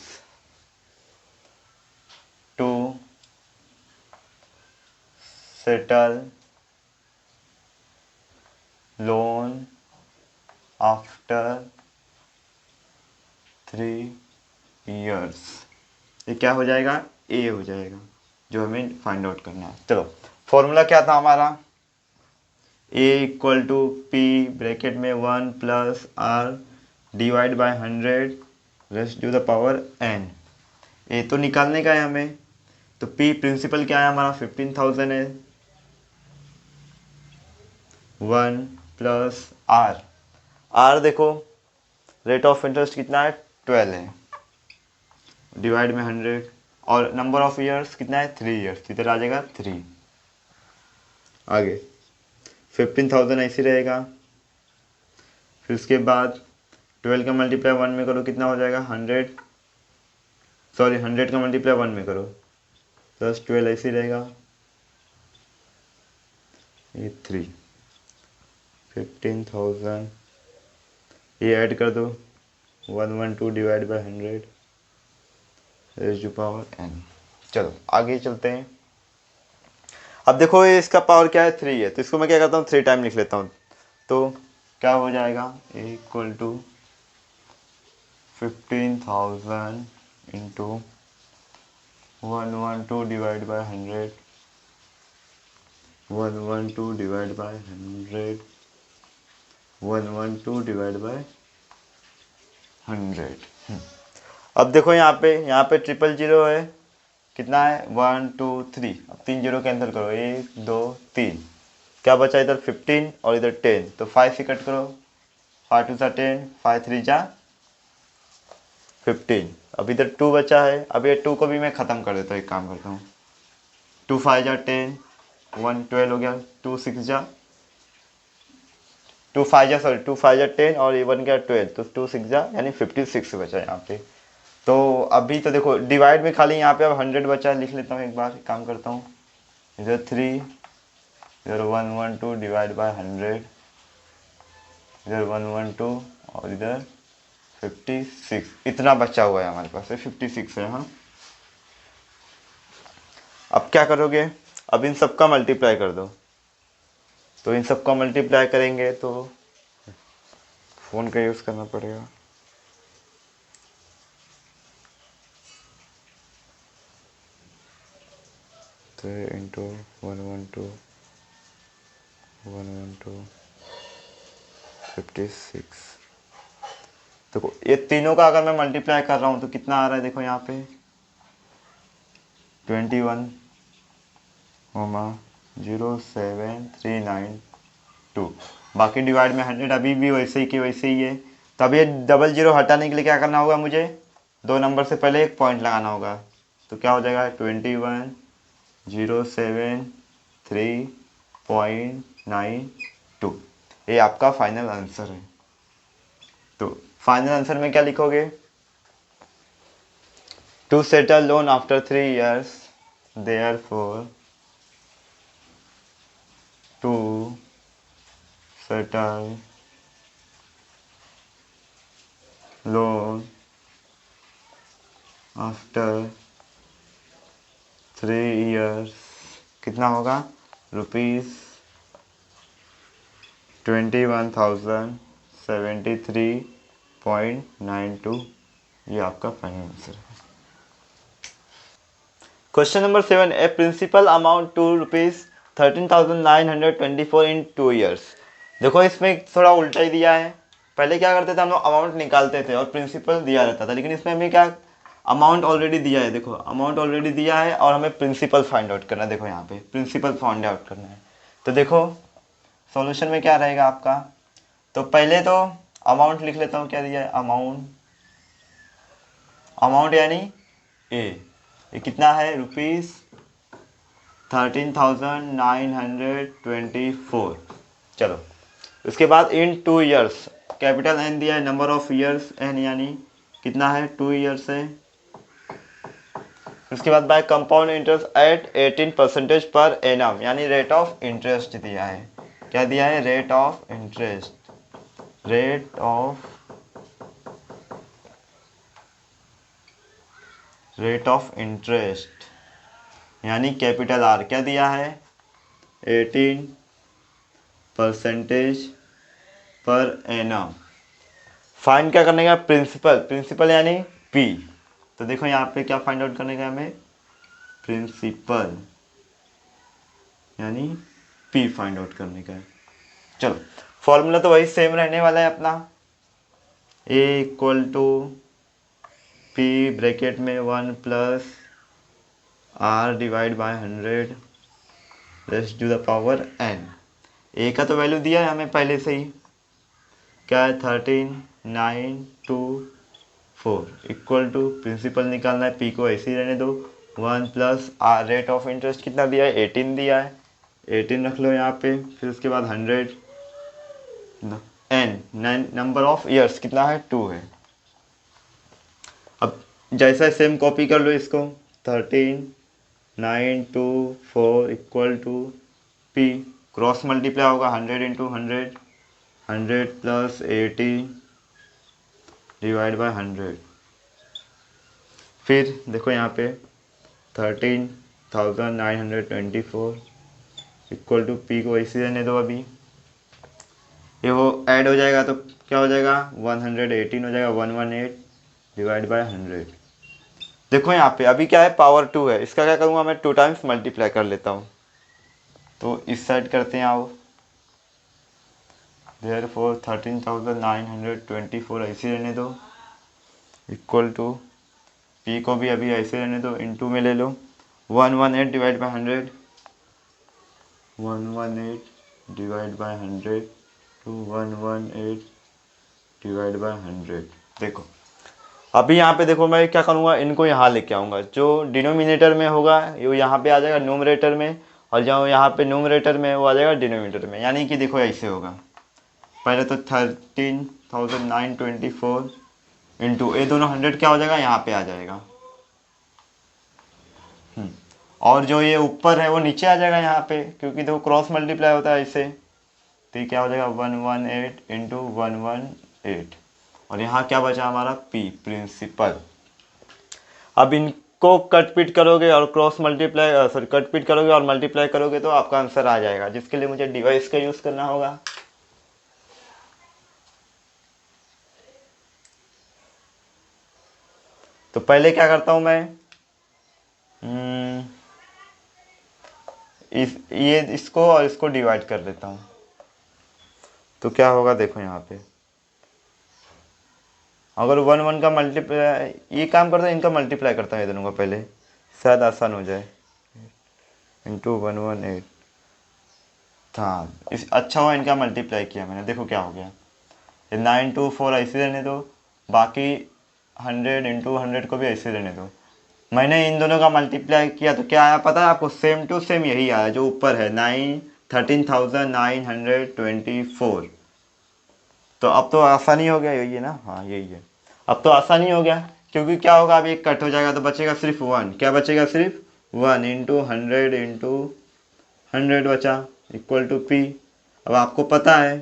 to settle loan after 3 years, ये क्या हो जाएगा, ए हो जाएगा, जो हमें फाइंड आउट करना है। चलो फॉर्मूला क्या था हमारा, A equal to P bracket में 1 plus R divide by 100 raised to the power N. A तो निकालने का है हमें, तो पी प्रिंसिपल क्या है हमारा 15,000 है, 1 प्लस आर, आर देखो रेट ऑफ इंटरेस्ट कितना है 12 है, डिवाइड में 100, और नंबर ऑफ ईयर्स कितना है 3 years, इधर आ जाएगा 3, आगे 15,000 ऐसे रहेगा। फिर उसके बाद 12 का मल्टीप्लाई 1 में करो, कितना हो जाएगा 100, सॉरी 100 का मल्टीप्लाई 1 में करो, प्लस 12 ऐसे रहेगा, ये 3, 15,000, ये ऐड कर दो 112 divide by 100 raise to power n। चलो आगे चलते हैं। अब देखो ये इसका पावर क्या है 3 है, तो इसको मैं क्या करता हूँ 3 टाइम लिख लेता हूँ, तो क्या हो जाएगा a equal to 15,000 into 112 divide by 100, 112 divide by 100, 112 divide by 100। अब देखो यहाँ पे 000 है, कितना है 1 2 3, अब 3 0 कैंसिल करो, 1 2 3, क्या बचा इधर 15 और इधर 10, तो 5 से कट करो, 5 2 10, 5 3 जा 15, अब इधर 2 बचा है, अब ये 2 को भी मैं ख़त्म कर देता हूँ, एक काम करता हूँ, 2 5 जा 10, 1 12 हो गया, 2 6 जा 2 5 जा सॉरी 2 5 जा 10 और ये 1 गया 12, तो 2 6 जा यानी 56 बचा यहाँ पे। तो अभी तो देखो डिवाइड में खाली यहाँ पे अब 100 बचा है, लिख लेता हूँ, एक बार काम करता हूँ, इधर 3, इधर 112 डिवाइड बाय 100, इधर 112 और इधर 56, इतना बचा हुआ है हमारे पास, 56 है। हाँ अब क्या करोगे, अब इन सब का मल्टीप्लाई कर दो, तो इन सब का मल्टीप्लाई करेंगे तो फ़ोन का यूज़ करना पड़ेगा, तो इंटू 112 56, देखो ये तीनों का अगर मैं मल्टीप्लाई कर रहा हूँ तो कितना आ रहा है, देखो यहाँ पे 21,07392, बाकी डिवाइड में 100 अभी भी वैसे ही कि वैसे ही है। तो अब ये 00 हटाने के लिए क्या करना होगा, मुझे 2 नंबर से पहले एक पॉइंट लगाना होगा, तो क्या हो जाएगा 21,073.92, ये आपका फाइनल आंसर है। तो फाइनल आंसर में क्या लिखोगे, to settle loan after 3 years, therefore to settle loan after 3 years कितना होगा? ₹21,073.92। ये आपका फाइनल आंसर है। Question number 7, a principal amount to ₹13,924 in 2 years। देखो इसमें थोड़ा उल्टा ही दिया है। पहले क्या करते थे हम लोग, अमाउंट निकालते थे और प्रिंसिपल दिया रहता था, लेकिन इसमें हमें क्या, अमाउंट ऑलरेडी दिया है। देखो अमाउंट ऑलरेडी दिया है और हमें प्रिंसिपल फाइंड आउट करना है। देखो यहाँ पे प्रिंसिपल फाइंड आउट करना है। तो देखो सॉल्यूशन में क्या रहेगा आपका, तो पहले तो अमाउंट लिख लेता हूँ। क्या दिया है? अमाउंट यानी ये कितना है? ₹13,924। चलो उसके बाद इन 2 years, कैपिटल एन दिया है, नंबर ऑफ ईयर्स एन यानी कितना है? 2 years है। उसके बाद bye compound interest eight 18% per annum, यानी रेट ऑफ इंटरेस्ट दिया है। क्या दिया है? Rate of interest. Rate of interest यानी कैपिटल आर। क्या दिया है? 18% पर एनम। फाइंड क्या करने का? प्रिंसिपल यानी पी। तो देखो यहाँ पे क्या फाइंड आउट करने का हमें? प्रिंसिपल यानी पी फाइंड आउट करने का है। चलो फॉर्मूला तो वही सेम रहने वाला है अपना, A equal to P bracket में 1 plus R divide by 100 raise to the power N. A का तो वैल्यू दिया है हमें पहले से ही, क्या है? 13,924 इक्वल टू प्रिंसिपल निकालना है, पी को ऐसे ही रहने दो, 1 plus R. Rate of interest कितना दिया है? 18 दिया है, 18 रख लो यहाँ पे। फिर उसके बाद 100 एन, नंबर ऑफ ईयर्स कितना है? 2 है। अब जैसा सेम कॉपी कर लो इसको, 13,924 equal to P, cross multiply होगा 100 इंटू 100, 100 प्लस 80 डिवाइड बाय 100। फिर देखो यहाँ पे 13,924 इक्वल टू पी को ऐसे रहने दो। अभी ये वो ऐड हो जाएगा तो क्या हो जाएगा? 118 हो जाएगा, 118 डिवाइड बाय 100। देखो यहाँ पे अभी क्या है? पावर 2 है। इसका क्या करूँगा मैं? 2 टाइम्स मल्टीप्लाई कर लेता हूँ। तो इस साइड करते हैं आओ। देयरफॉर 13,924 ऐसे रहने दो इक्वल टू पी को भी अभी ऐसे रहने दो, इनटू में ले लो 118 divide by 100, 118 divide by 100 to 118 divide by 100। देखो अभी यहाँ पे देखो मैं क्या करूँगा, इनको यहाँ लेके आऊँगा। जो डिनोमिनेटर में होगा वो यहाँ पे आ जाएगा न्यूमरेटर में, और जो यहाँ पे न्यूमरेटर में वो आ जाएगा डिनोमिनेटर में। यानी कि देखो ऐसे होगा, पहले तो 13,924 इंटू ये दोनों 100 क्या हो जाएगा? यहाँ पे आ जाएगा। और जो ये ऊपर है वो नीचे आ जाएगा यहाँ पे, क्योंकि देखो क्रॉस मल्टीप्लाई होता है इससे। तो ये क्या हो जाएगा? 118 इंटू 118। और यहाँ क्या बचा हमारा? P, principal. अब इनको कट पीट करोगे और क्रॉस मल्टीप्लाई सॉरी कट पीट करोगे और मल्टीप्लाई करोगे तो आपका आंसर आ जाएगा, जिसके लिए मुझे डिवाइस का यूज़ करना होगा। तो पहले क्या करता हूँ मैं, इसको और इसको डिवाइड कर देता हूँ। तो क्या होगा? देखो यहाँ पे अगर 1 का मल्टीप्लाई, ये काम करता है, इनका मल्टीप्लाई करता हूँ ये दोनों का पहले, शायद आसान हो जाए। इंटू 118। हाँ इस अच्छा हुआ इनका मल्टीप्लाई किया मैंने। देखो क्या हो गया, ये 924 ऐसे रहने दो, बाकी 100 इंटू 100 को भी ऐसे रहने दो। मैंने इन दोनों का मल्टीप्लाई किया तो क्या आया पता है आपको? सेम टू सेम यही आया जो ऊपर है, 13,924। तो अब तो आसानी हो गया, यही है ना? हाँ यही है। अब तो आसानी हो गया, क्योंकि क्या होगा, अब एक कट हो जाएगा तो बचेगा सिर्फ 1। क्या बचेगा? सिर्फ 1 इंटू 100 इंटू 100 बचा इक्वल टू पी। अब आपको पता है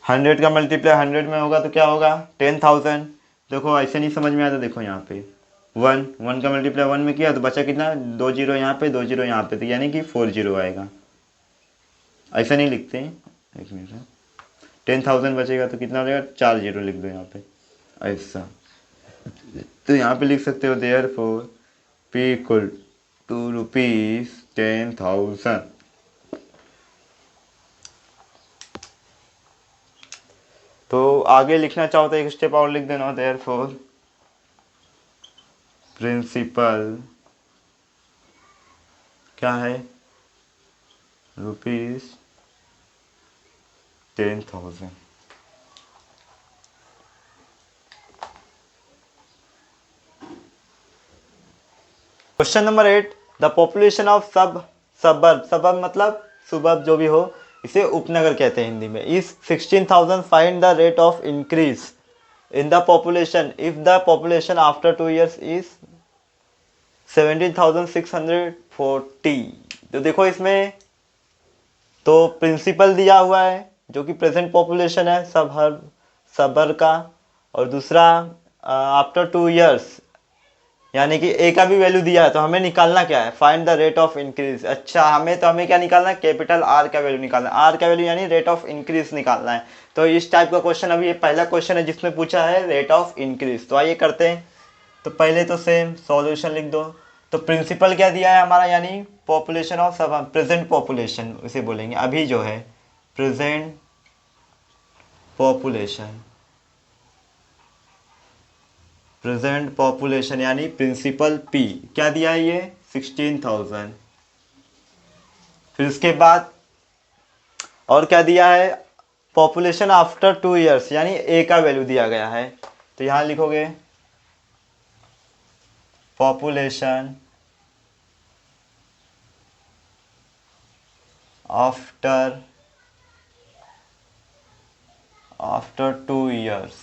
100 का मल्टीप्लाई 100 में होगा तो क्या होगा 10,000। देखो ऐसे नहीं समझ में आता, देखो यहाँ पे 1 का मल्टीप्लाई 1 में किया तो बचा कितना, 2 जीरो यहाँ पे 2 जीरो यहाँ पे, तो यानी कि 4 जीरो आएगा। ऐसा नहीं लिखते हैं, एक मिनट, 10,000 बचेगा तो कितना हो जाएगा, 4 जीरो लिख दो यहाँ पे ऐसा। तो यहाँ पे लिख सकते हो there P equal to ₹10,000। तो आगे लिखना चाहो तो एक स्टेप और लिख देना, देयर फोर प्रिंसिपल क्या है, ₹10,000। Question number 8, the population of suburb मतलब सुबर्ब जो भी हो, इसे उपनगर कहते हैं हिंदी में, is 16,000। Find the rate of increase in the population if the population after 2 years is 17,640। तो देखो इसमें तो प्रिंसिपल दिया हुआ है जो कि प्रेजेंट पॉपुलेशन है सबर्ब का, और दूसरा आफ्टर 2 years यानी कि ए का भी वैल्यू दिया है। तो हमें निकालना क्या है, find the rate of increase. अच्छा हमें क्या निकालना है, कैपिटल आर का वैल्यू निकालना है, आर का वैल्यू यानी रेट ऑफ इंक्रीज निकालना है। तो इस टाइप का क्वेश्चन, अभी ये पहला क्वेश्चन है जिसमें पूछा है रेट ऑफ इंक्रीज। तो आइए करते हैं। तो पहले तो सेम सॉल्यूशन लिख दो। तो प्रिंसिपल क्या दिया है हमारा, यानी पॉपुलेशन ऑफ सब प्रेजेंट पॉपुलेशन उसे बोलेंगे, अभी जो है प्रेजेंट पॉपुलेशन, प्रेजेंट पॉपुलेशन यानी प्रिंसिपल पी क्या दिया है ये 16,000। फिर उसके बाद और क्या दिया है, पॉपुलेशन आफ्टर 2 years यानी ए का वैल्यू दिया गया है। तो यहां लिखोगे population after 2 years,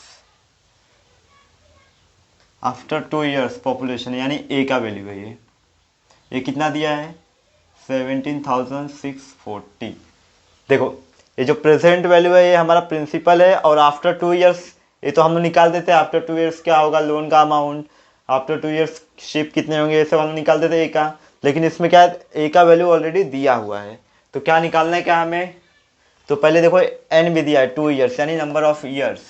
after 2 years population यानी ए का वैल्यू है ये कितना दिया है 17,640। देखो ये जो प्रेजेंट वैल्यू है ये हमारा प्रिंसिपल है, और आफ्टर 2 years ये तो हम निकाल देते हैं, आफ्टर 2 years क्या होगा लोन का अमाउंट, आफ्टर 2 years शिप कितने होंगे ये सब हम निकाल देते हैं ए का। लेकिन इसमें क्या है, ए का वैल्यू ऑलरेडी दिया हुआ है। तो क्या निकालना है क्या हमें, तो पहले देखो एन भी दिया है 2 years यानी number of years,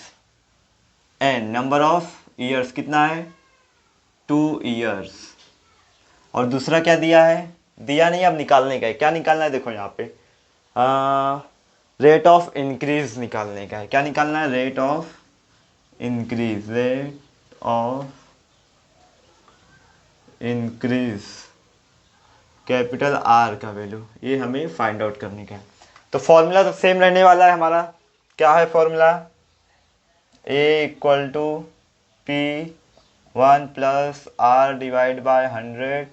N number of years कितना है 2 years। और दूसरा क्या दिया है, दिया नहीं, अब निकालने का है। क्या निकालना है, देखो यहाँ पे रेट ऑफ इंक्रीज निकालने का है। क्या निकालना है, rate of increase, rate of increase capital R का वैल्यू, ये हमें फाइंड आउट करने का है। तो फॉर्मूला तो सेम रहने वाला है हमारा, क्या है formula, A equal to P 1 + r divide by 100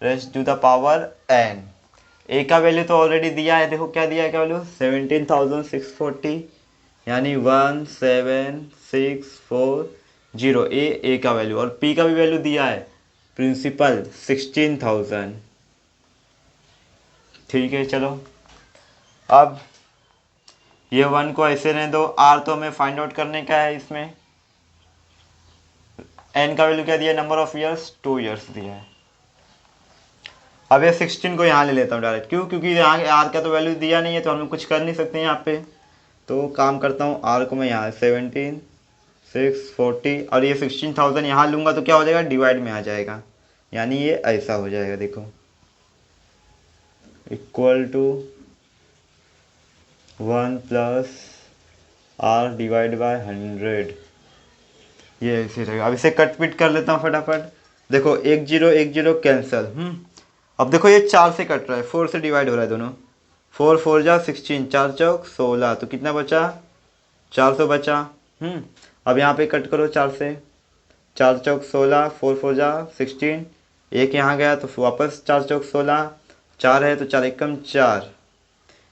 raise to the power n। A का वैल्यू तो ऑलरेडी दिया है, देखो क्या दिया है, क्या वैल्यू 17,640 यानी 17640, ए का वैल्यू, और पी का भी वैल्यू दिया है प्रिंसिपल 16,000। ठीक है चलो, अब ये 1 को ऐसे रहने दो, आर तो हमें फाइंड आउट करने का है, इसमें एन का वैल्यू क्या दिया है, नंबर ऑफ ईयर्स 2 years दिया है। अब ये 16 को यहाँ ले लेता हूँ डायरेक्ट, क्यों, क्योंकि यहाँ आर का तो वैल्यू दिया नहीं है तो हम लोग कुछ कर नहीं सकते यहाँ पे। तो काम करता हूँ, आर को मैं यहाँ 17,640 और ये 16,000 यहाँ लूँगा तो क्या हो जाएगा, डिवाइड में आ जाएगा, यानी ये ऐसा हो जाएगा, देखो equal to 1 + r divide by 100, ये ऐसे रहेगा। अब इसे कट पिट कर लेता हूँ फटाफट। देखो 1 0 1 0 कैंसिल। अब देखो ये 4 से कट रहा है, 4 से डिवाइड हो रहा है दोनों, 4 4 जा 16, 4 चौक 16, तो कितना बचा 400 बचा। अब यहाँ पे कट करो 4 से, 4 चौक 16, 4 4 जा 16, एक यहाँ गया तो वापस 4 चौक 16, 4 है तो 4 एकम 4,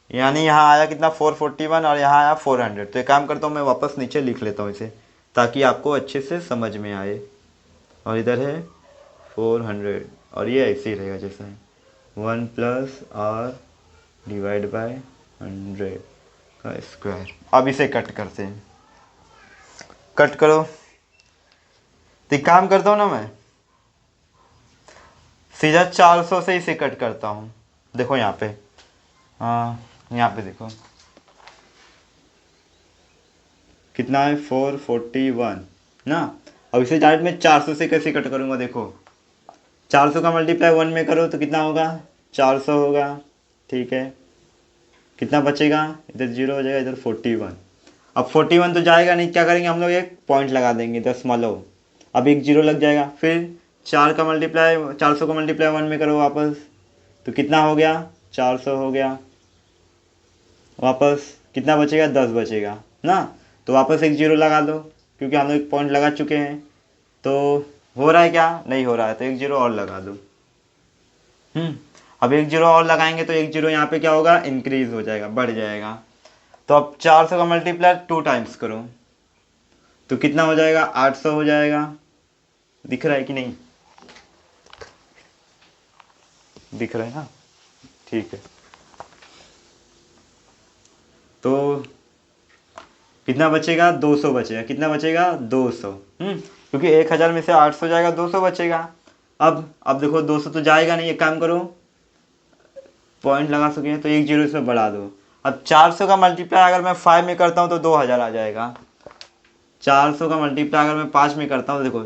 यानी यहाँ आया कितना 441 और यहाँ आया 400। तो एक काम करता हूँ मैं वापस नीचे लिख लेता हूँ इसे, ताकि आपको अच्छे से समझ में आए। और इधर है 400 और ये ऐसे ही रहेगा जैसा है, 1 + r डिवाइड बाय 100 का स्क्वायर। अब इसे कट करते हैं, कट करो। तो एक काम करता हूँ ना, मैं सीधा 400 से इसे कट करता हूँ। देखो यहाँ पे, हाँ यहाँ पे देखो कितना है 441 ना। अब इसे डायरेक्ट मैं 400 से कैसे कट करूँगा, देखो 400 का मल्टीप्लाई 1 में करो तो कितना होगा, 400 होगा। ठीक है, कितना बचेगा, इधर 0 हो जाएगा, इधर 41। अब 41 तो जाएगा नहीं, क्या करेंगे हम लोग, एक पॉइंट लगा देंगे दशमलव। अब एक 0 लग जाएगा। फिर 400 का मल्टीप्लाई 1 में करो वापस, तो कितना हो गया, 400 हो गया। वापस कितना बचेगा, 10 बचेगा ना। तो वापस एक 0 लगा दो, क्योंकि हम लोग एक पॉइंट लगा चुके हैं। तो हो रहा है क्या, नहीं हो रहा है, तो एक 0 और लगा दो। अब एक 0 और लगाएंगे तो एक 0 यहाँ पे क्या होगा, इंक्रीज हो जाएगा, बढ़ जाएगा। तो अब 400 का मल्टीप्लाई 2 टाइम्स करो, तो कितना हो जाएगा, 800 हो जाएगा। दिख रहा है कि नहीं, दिख रहा है ना, ठीक है। तो कितना बचेगा, 200 बचेगा। कितना बचेगा, 200। क्योंकि 1000 में से 800 जाएगा, 200 बचेगा। अब देखो 200 तो जाएगा नहीं, एक काम करो, पॉइंट लगा सके हैं तो एक 0 इसमें बढ़ा दो। अब 400 का मल्टीप्लाई अगर मैं 5 में करता हूँ तो 2000 आ जाएगा। 400 का मल्टीप्लाई अगर मैं 5 में करता हूँ, देखो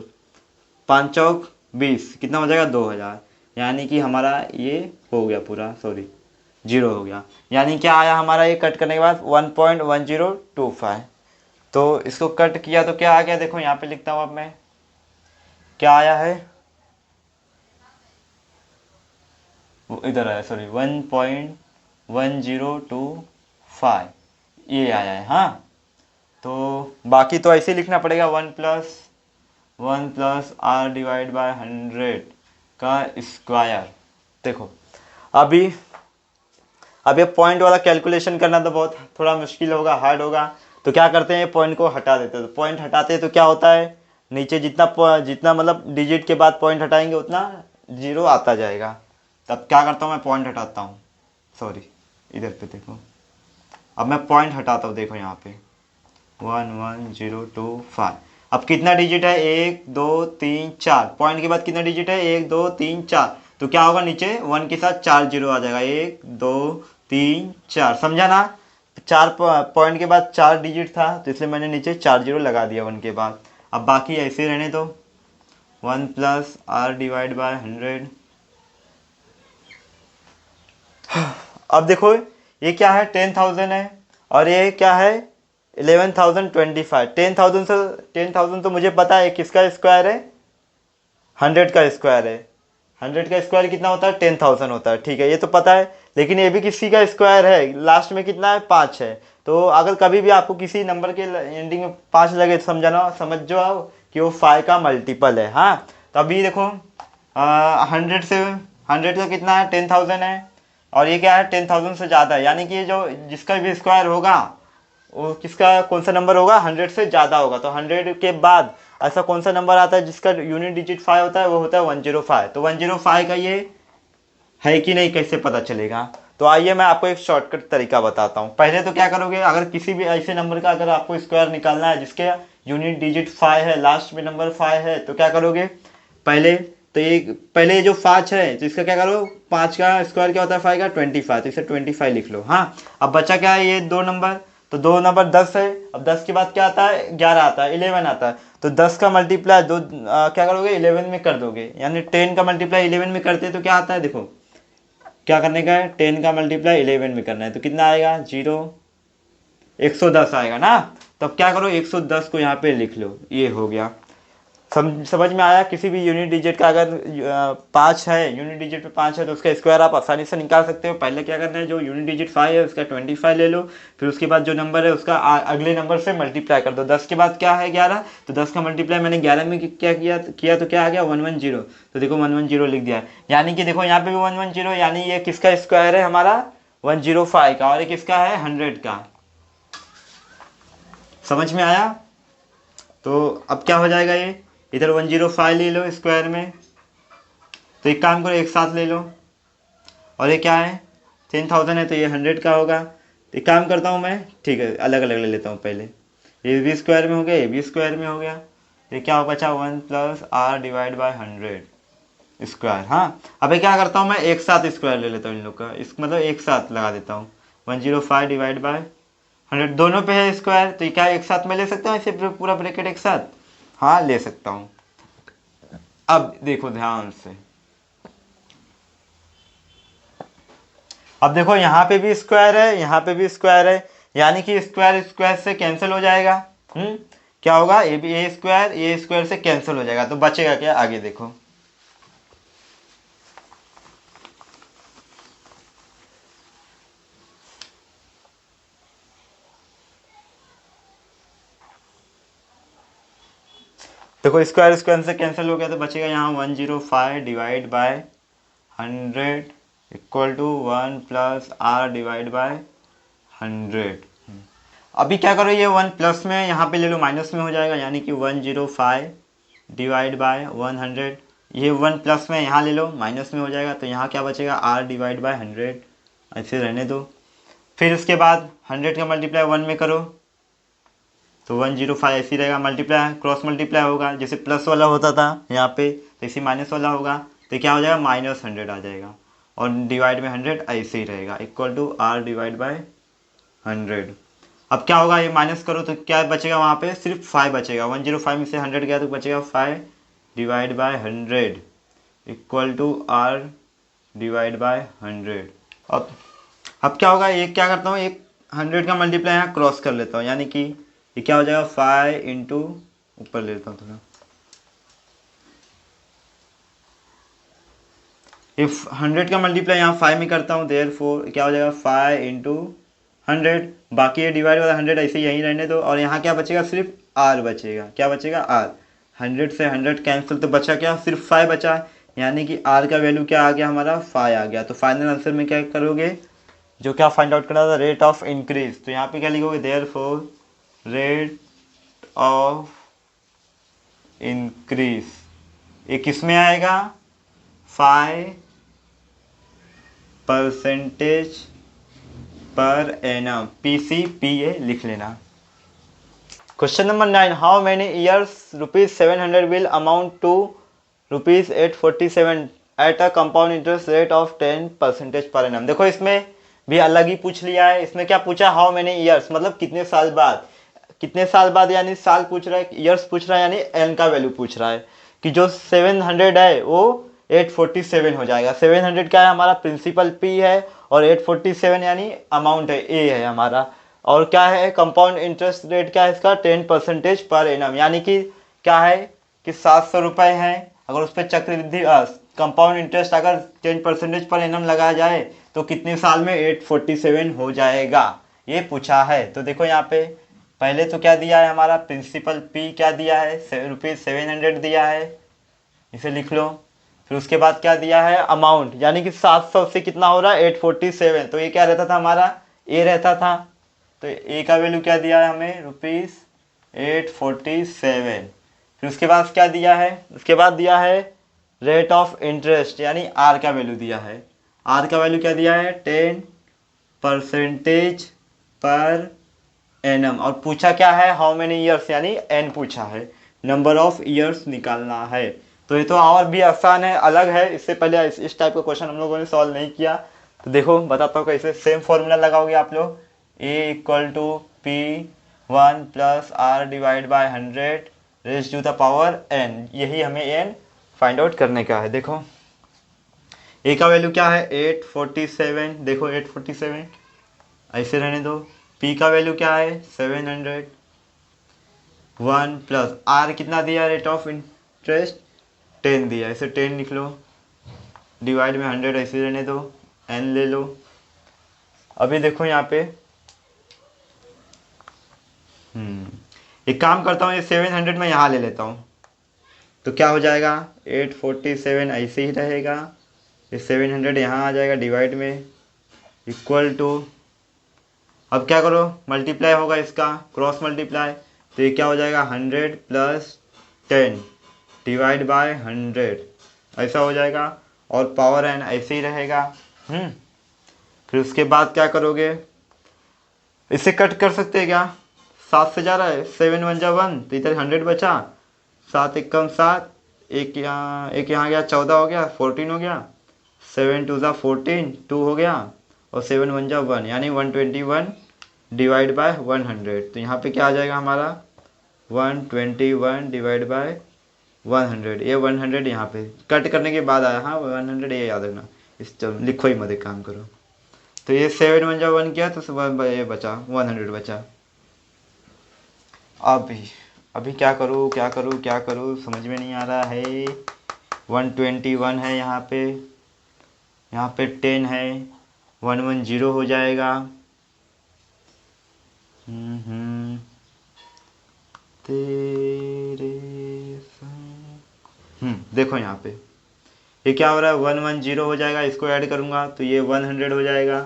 5 चौक 20, कितना हो जाएगा, 2000। यानी कि हमारा ये हो गया पूरा, सॉरी 0 हो गया। यानी क्या आया हमारा, ये कट करने के बाद 1.1025। तो इसको कट किया तो क्या आ गया, देखो यहाँ पे लिखता हूँ अब मैं, क्या आया है, इधर आया, सॉरी 1.1025 ये आया है। हाँ, तो बाकी तो ऐसे लिखना पड़ेगा, 1 प्लस r डिवाइड बाय 100 का स्क्वायर। देखो अभी अब ये पॉइंट वाला कैलकुलेशन करना तो बहुत थोड़ा मुश्किल होगा, हार्ड होगा। तो क्या करते हैं, पॉइंट को हटा देते हैं। तो पॉइंट हटाते हैं तो क्या होता है, नीचे जितना मतलब डिजिट के बाद पॉइंट हटाएंगे उतना 0 आता जाएगा। तब क्या करता हूँ, मैं पॉइंट हटाता हूँ, सॉरी इधर पे देखो, अब मैं पॉइंट हटाता हूँ, देखो यहाँ पे 11025। अब कितना डिजिट है, 1 2 3 4, पॉइंट के बाद कितना डिजिट है, 1 2 3 4। तो क्या होगा, नीचे 1 के साथ 4 0 आ जाएगा, 1 2 3 4, समझा ना। 4 पॉइंट के बाद 4 डिजिट था, तो इसलिए मैंने नीचे 4 0 लगा दिया 1 के बाद। अब बाकी ऐसे रहने दो, 1 प्लस r डिवाइड बाय 100। अब देखो ये क्या है, 10,000 है, और ये क्या है, 11,025। 10,000 तो मुझे पता है किसका स्क्वायर है, 100 का स्क्वायर है। 100 का स्क्वायर कितना होता है, 10,000 होता है, ठीक है, ये तो पता है। लेकिन ये भी किसी का स्क्वायर है, लास्ट में कितना है, 5 है। तो अगर कभी भी आपको किसी नंबर के एंडिंग में 5 लगे तो समझ जाओ कि वो 5 का मल्टीपल है। हाँ, तो अभी देखो 100 से 100 का कितना है, 10,000 है, और ये क्या है, 10,000 से ज़्यादा है। यानी कि ये जो जिसका भी स्क्वायर होगा वो किसका, कौन सा नंबर होगा, 100 से ज़्यादा होगा। तो 100 के बाद ऐसा कौन सा नंबर आता है जिसका यूनिट डिजिट 5 होता है, वो होता है 105। तो 105 का ये है कि नहीं, कैसे पता चलेगा। तो आइए मैं आपको एक शॉर्टकट तरीका बताता हूँ। पहले तो क्या करोगे, अगर किसी भी ऐसे नंबर का अगर आपको स्क्वायर निकालना है जिसके यूनिट डिजिट 5 है, लास्ट में नंबर 5 है, तो क्या करोगे, पहले ये जो 5 है तो इसका क्या करो, 5 का स्क्वायर क्या होता है, 5 का 25, तो इसे 25 लिख लो। हाँ, अब बचा क्या है, ये 2 नंबर, तो 2 नंबर 10 है। अब 10 के बाद क्या आता है, 11 आता है, 11 आता है। तो 10 का मल्टीप्लाई क्या करोगे, 11 में कर दोगे। यानी 10 का मल्टीप्लाई 11 में करते हैं तो क्या आता है, देखो क्या करने का है, 10 का मल्टीप्लाई 11 में करना है, तो कितना आएगा, 110 आएगा ना। तो अब क्या करो, 110 को यहाँ पे लिख लो, ये हो गया। समझ में आया। किसी भी यूनिट डिजिट का अगर 5 है, यूनिट डिजिट पे 5 है, तो उसका स्क्वायर आप आसानी से निकाल सकते हो। पहले क्या करना है, जो यूनिट डिजिट 5 है उसका 25 ले लो, फिर उसके बाद जो नंबर है उसका अगले नंबर से मल्टीप्लाई कर दो। 10 के बाद क्या है, 11, तो 10 का मल्टीप्लाई मैंने 11 में क्या किया तो क्या आ गया, 110। तो देखो 110 लिख दिया। यानी कि देखो यहाँ पे भी 110, यानी ये किसका स्क्वायर है, हमारा 105 का, और ये किसका है, 100 का। समझ में आया। तो अब क्या हो जाएगा, ये इधर 105 ले लो स्क्वायर में, तो एक काम करो, एक साथ ले लो। और ये क्या है, 10,000 है तो ये 100 का होगा। तो एक काम करता हूँ मैं, ठीक है अलग अलग ले लेता हूँ पहले। ये बी स्क्वायर में हो गया, ये बी स्क्वायर में हो गया, तो क्या हो बचा 1 plus R divide by 100 square. हाँ अभी क्या करता हूँ मैं, एक साथ स्क्वायर ले लेता हूँ इन लोग का, इस मतलब एक साथ लगा देता हूँ। 105 डिवाइड बाय 100 दोनों पे है स्क्वायर, तो क्या एक साथ में ले सकता हूँ इसे पूरा ब्रैकेट एक साथ? हाँ ले सकता हूँ। अब देखो ध्यान से, अब देखो यहाँ पे भी स्क्वायर है, यहाँ पे भी स्क्वायर है, यानी कि स्क्वायर स्क्वायर से कैंसिल हो जाएगा। क्या होगा, ए स्क्वायर से कैंसिल हो जाएगा, तो बचेगा क्या आगे देखो। देखो स्क्वायर स्क्वायर से कैंसिल हो गया, तो बचेगा यहाँ 105 divide by 100 equal to 1 plus R divide by 100। अभी क्या करो, ये 1 प्लस में यहाँ पे ले लो, माइनस में हो जाएगा, यानी कि 105 डिवाइड बाय 100। ये 1 प्लस में यहाँ ले लो, माइनस में हो जाएगा, तो यहाँ क्या बचेगा आर डिवाइड बाय 100, ऐसे रहने दो। फिर उसके बाद 100 का मल्टीप्लाई 1 में करो, तो 105 ऐसे ही रहेगा, मल्टीप्लाई क्रॉस मल्टीप्लाई होगा, जैसे प्लस वाला होता था यहाँ पे, तो इसी माइनस वाला होगा, तो क्या हो जाएगा -100 आ जाएगा, और डिवाइड में 100 ऐसे ही रहेगा, equal to R divide by 100। अब क्या होगा, ये माइनस करो तो क्या बचेगा, वहाँ पे सिर्फ 5 बचेगा, 105 में से 100 गया तो बचेगा 5 divide by 100 equal to R divide by 100। अब क्या होगा, एक क्या करता हूँ, एक 100 का मल्टीप्लाई यहाँ क्रॉस कर लेता हूँ, यानी कि ये क्या हो जाएगा 5 इंटू, ऊपर ले लेता हूँ थोड़ा, इफ 100 का मल्टीप्लाई यहाँ 5 में करता हूँ, देयरफॉर क्या हो जाएगा 5 इंटू 100, बाकी ये डिवाइड वाला 100 ऐसे यहीं रहने दो, और यहाँ क्या बचेगा, सिर्फ आर बचेगा। क्या बचेगा आर, 100 से 100 कैंसिल, तो बचा क्या, सिर्फ 5 बचा, यानी कि आर का वैल्यू क्या आ गया हमारा 5 आ गया। तो फाइनल आंसर में क्या करोगे, जो क्या फाइंड आउट करना था, रेट ऑफ इंक्रीज, तो यहाँ पे क्या लिखोगे, देयरफॉर रेट ऑफ इंक्रीज ये किस में आएगा, 5% पर एनम, PCPA लिख लेना। Question number 9, how many years ₹700 will amount to ₹847 at a compound interest rate of 10% per annum. देखो इसमें भी अलग ही पूछ लिया है, इसमें क्या पूछा, हाउ मेनी ईयर्स मतलब कितने साल बाद, कितने साल बाद, यानी साल पूछ रहा है, ईयर्स पूछ रहा है, यानी एन का वैल्यू पूछ रहा है, कि जो 700 है वो 847 हो जाएगा। 700 क्या है हमारा, प्रिंसिपल P है, और 847 यानी अमाउंट है, A है हमारा, और क्या है कंपाउंड इंटरेस्ट रेट क्या है इसका, 10% पर एनम, यानी कि क्या है कि 700 रुपये है, अगर उस पर चक्रवृद्धि कंपाउंड इंटरेस्ट अगर 10% पर एनम लगाया जाए तो कितने साल में 847 हो जाएगा, ये पूछा है। तो देखो यहाँ पे पहले तो क्या दिया है हमारा, प्रिंसिपल P क्या दिया है, ₹700 दिया है, इसे लिख लो। फिर उसके बाद क्या दिया है, अमाउंट, यानी कि 700 से कितना हो रहा है 847, तो ये क्या रहता था हमारा, A रहता था, तो A का वैल्यू क्या दिया है हमें, ₹847। फिर उसके बाद क्या दिया है, उसके बाद दिया है रेट ऑफ इंटरेस्ट, यानी R का वैल्यू दिया है, R का वैल्यू क्या दिया है 10% पर एनम, और पूछा क्या है हाउ मेनी ईयर्स, यानी एन पूछा है, नंबर ऑफ ईयर्स निकालना है। तो ये तो और भी आसान है, अलग है, इससे पहले इस टाइप का क्वेश्चन हम लोगों ने सॉल्व नहीं किया। तो देखो बताता हूँ कैसे, सेम फॉर्मूला लगाओगे आप लोग, A equal to P1 plus R divide by 100 raise to the power n, यही हमें n फाइंड आउट करने का है। देखो A का वैल्यू क्या है 847, देखो 847 ऐसे रहने दो, P का वैल्यू क्या है 700, 1 प्लस R कितना दिया, रेट ऑफ इंटरेस्ट 10 दिया, ऐसे 10 लिख लो, डिवाइड में 100 ऐसे रहने दो, n ले लो। अभी देखो यहाँ पे एक काम करता हूँ, ये 700 में यहाँ ले लेता हूँ, तो क्या हो जाएगा 847 ऐसे ही रहेगा, ये 700 यहाँ आ जाएगा डिवाइड में, इक्वल टू, अब क्या करो मल्टीप्लाई होगा इसका, क्रॉस मल्टीप्लाई, तो ये क्या हो जाएगा 100 प्लस 10 डिवाइड बाय 100 ऐसा हो जाएगा, और पावर n ऐसे ही रहेगा। फिर उसके बाद क्या करोगे, इसे कट कर सकते हैं क्या, 7 से जा रहा है, 7 1 जा 1, तो इधर 100 बचा, 7 1 कम 7, एक यहाँ गया, 14 हो गया, 14 हो गया, 7 2 जा 14, 2 हो गया, और 7 1 जा 1, यानी 121 डिवाइड बाय 100। तो यहाँ पे क्या आ जाएगा हमारा 121 डिवाइड बाय 100। ये 100 यहाँ पे कट करने के बाद आया, हाँ 100 ये याद रखना, इस चलो लिखो ही मत, एक काम करो। तो ये 7 1 जा 1 किया, तो ये बचा 100 बचा। अभी क्या करूँ क्या करूँ क्या करूँ, समझ में नहीं आ रहा है। 121 है यहाँ पे 10 है, 110 हो जाएगा। तेरे देखो यहाँ पे ये क्या हो रहा है, 110 हो जाएगा, इसको ऐड करूँगा तो ये 100 हो जाएगा।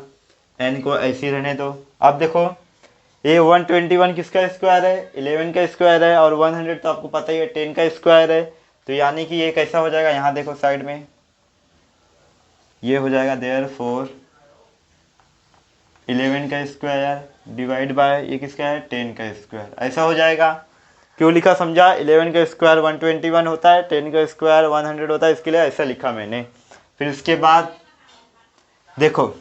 n को ऐसे ही रहने दो। अब देखो ये 121 किसका स्क्वायर है, 11 का स्क्वायर है, और 100 तो आपको पता ही है 10 का स्क्वायर है। तो यानी कि ये कैसा हो जाएगा, यहाँ देखो साइड में ये हो जाएगा देयरफॉर 11 का स्क्वायर डिवाइड बाय ये किसका है 10 का स्क्वायर, ऐसा हो जाएगा। क्यों लिखा समझा, 11 का स्क्वायर 121 होता है, 10 का स्क्वायर 100 होता है, इसके लिए ऐसा लिखा मैंने। फिर इसके बाद देखो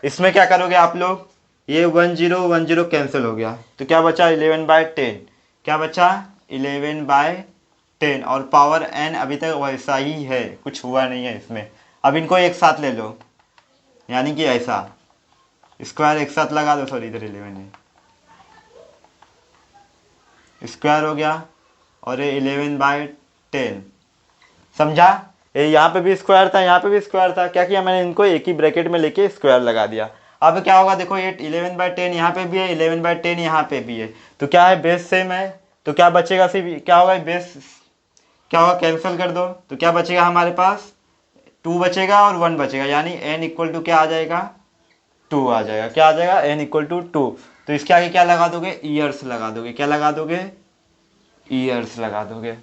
इसमें क्या करोगे आप लोग, ये 10 कैंसिल हो गया, तो क्या बचा 11/10, क्या बचा 11/10, और पावर n अभी तक वैसा ही है, कुछ हुआ नहीं है इसमें। अब इनको एक साथ ले लो, यानी कि ऐसा स्क्वायर एक साथ लगा दो, सॉरी इधर 11 है, स्क्वायर हो गया, और ये 11/10 समझा। ये यहाँ पे भी स्क्वायर था, यहाँ पे भी स्क्वायर था, क्या किया मैंने इनको एक ही ब्रैकेट में लेके स्क्वायर लगा दिया। अब क्या होगा देखो, ये 11/10 यहाँ पे भी है, 11/10 यहाँ पे भी है, तो क्या है बेस सेम है, तो क्या बचेगा, सिर्फ क्या होगा बेस क्या होगा, कैंसिल कर दो, तो क्या बचेगा हमारे पास 2 बचेगा और 1 बचेगा, यानी n इक्वल टू क्या आ जाएगा 2 आ जाएगा। क्या आ जाएगा n इक्वल टू 2। तो इसके आगे क्या लगा दोगे, ईयर्स लगा दोगे, क्या लगा दोगे, ईयर्स लगा दोगे।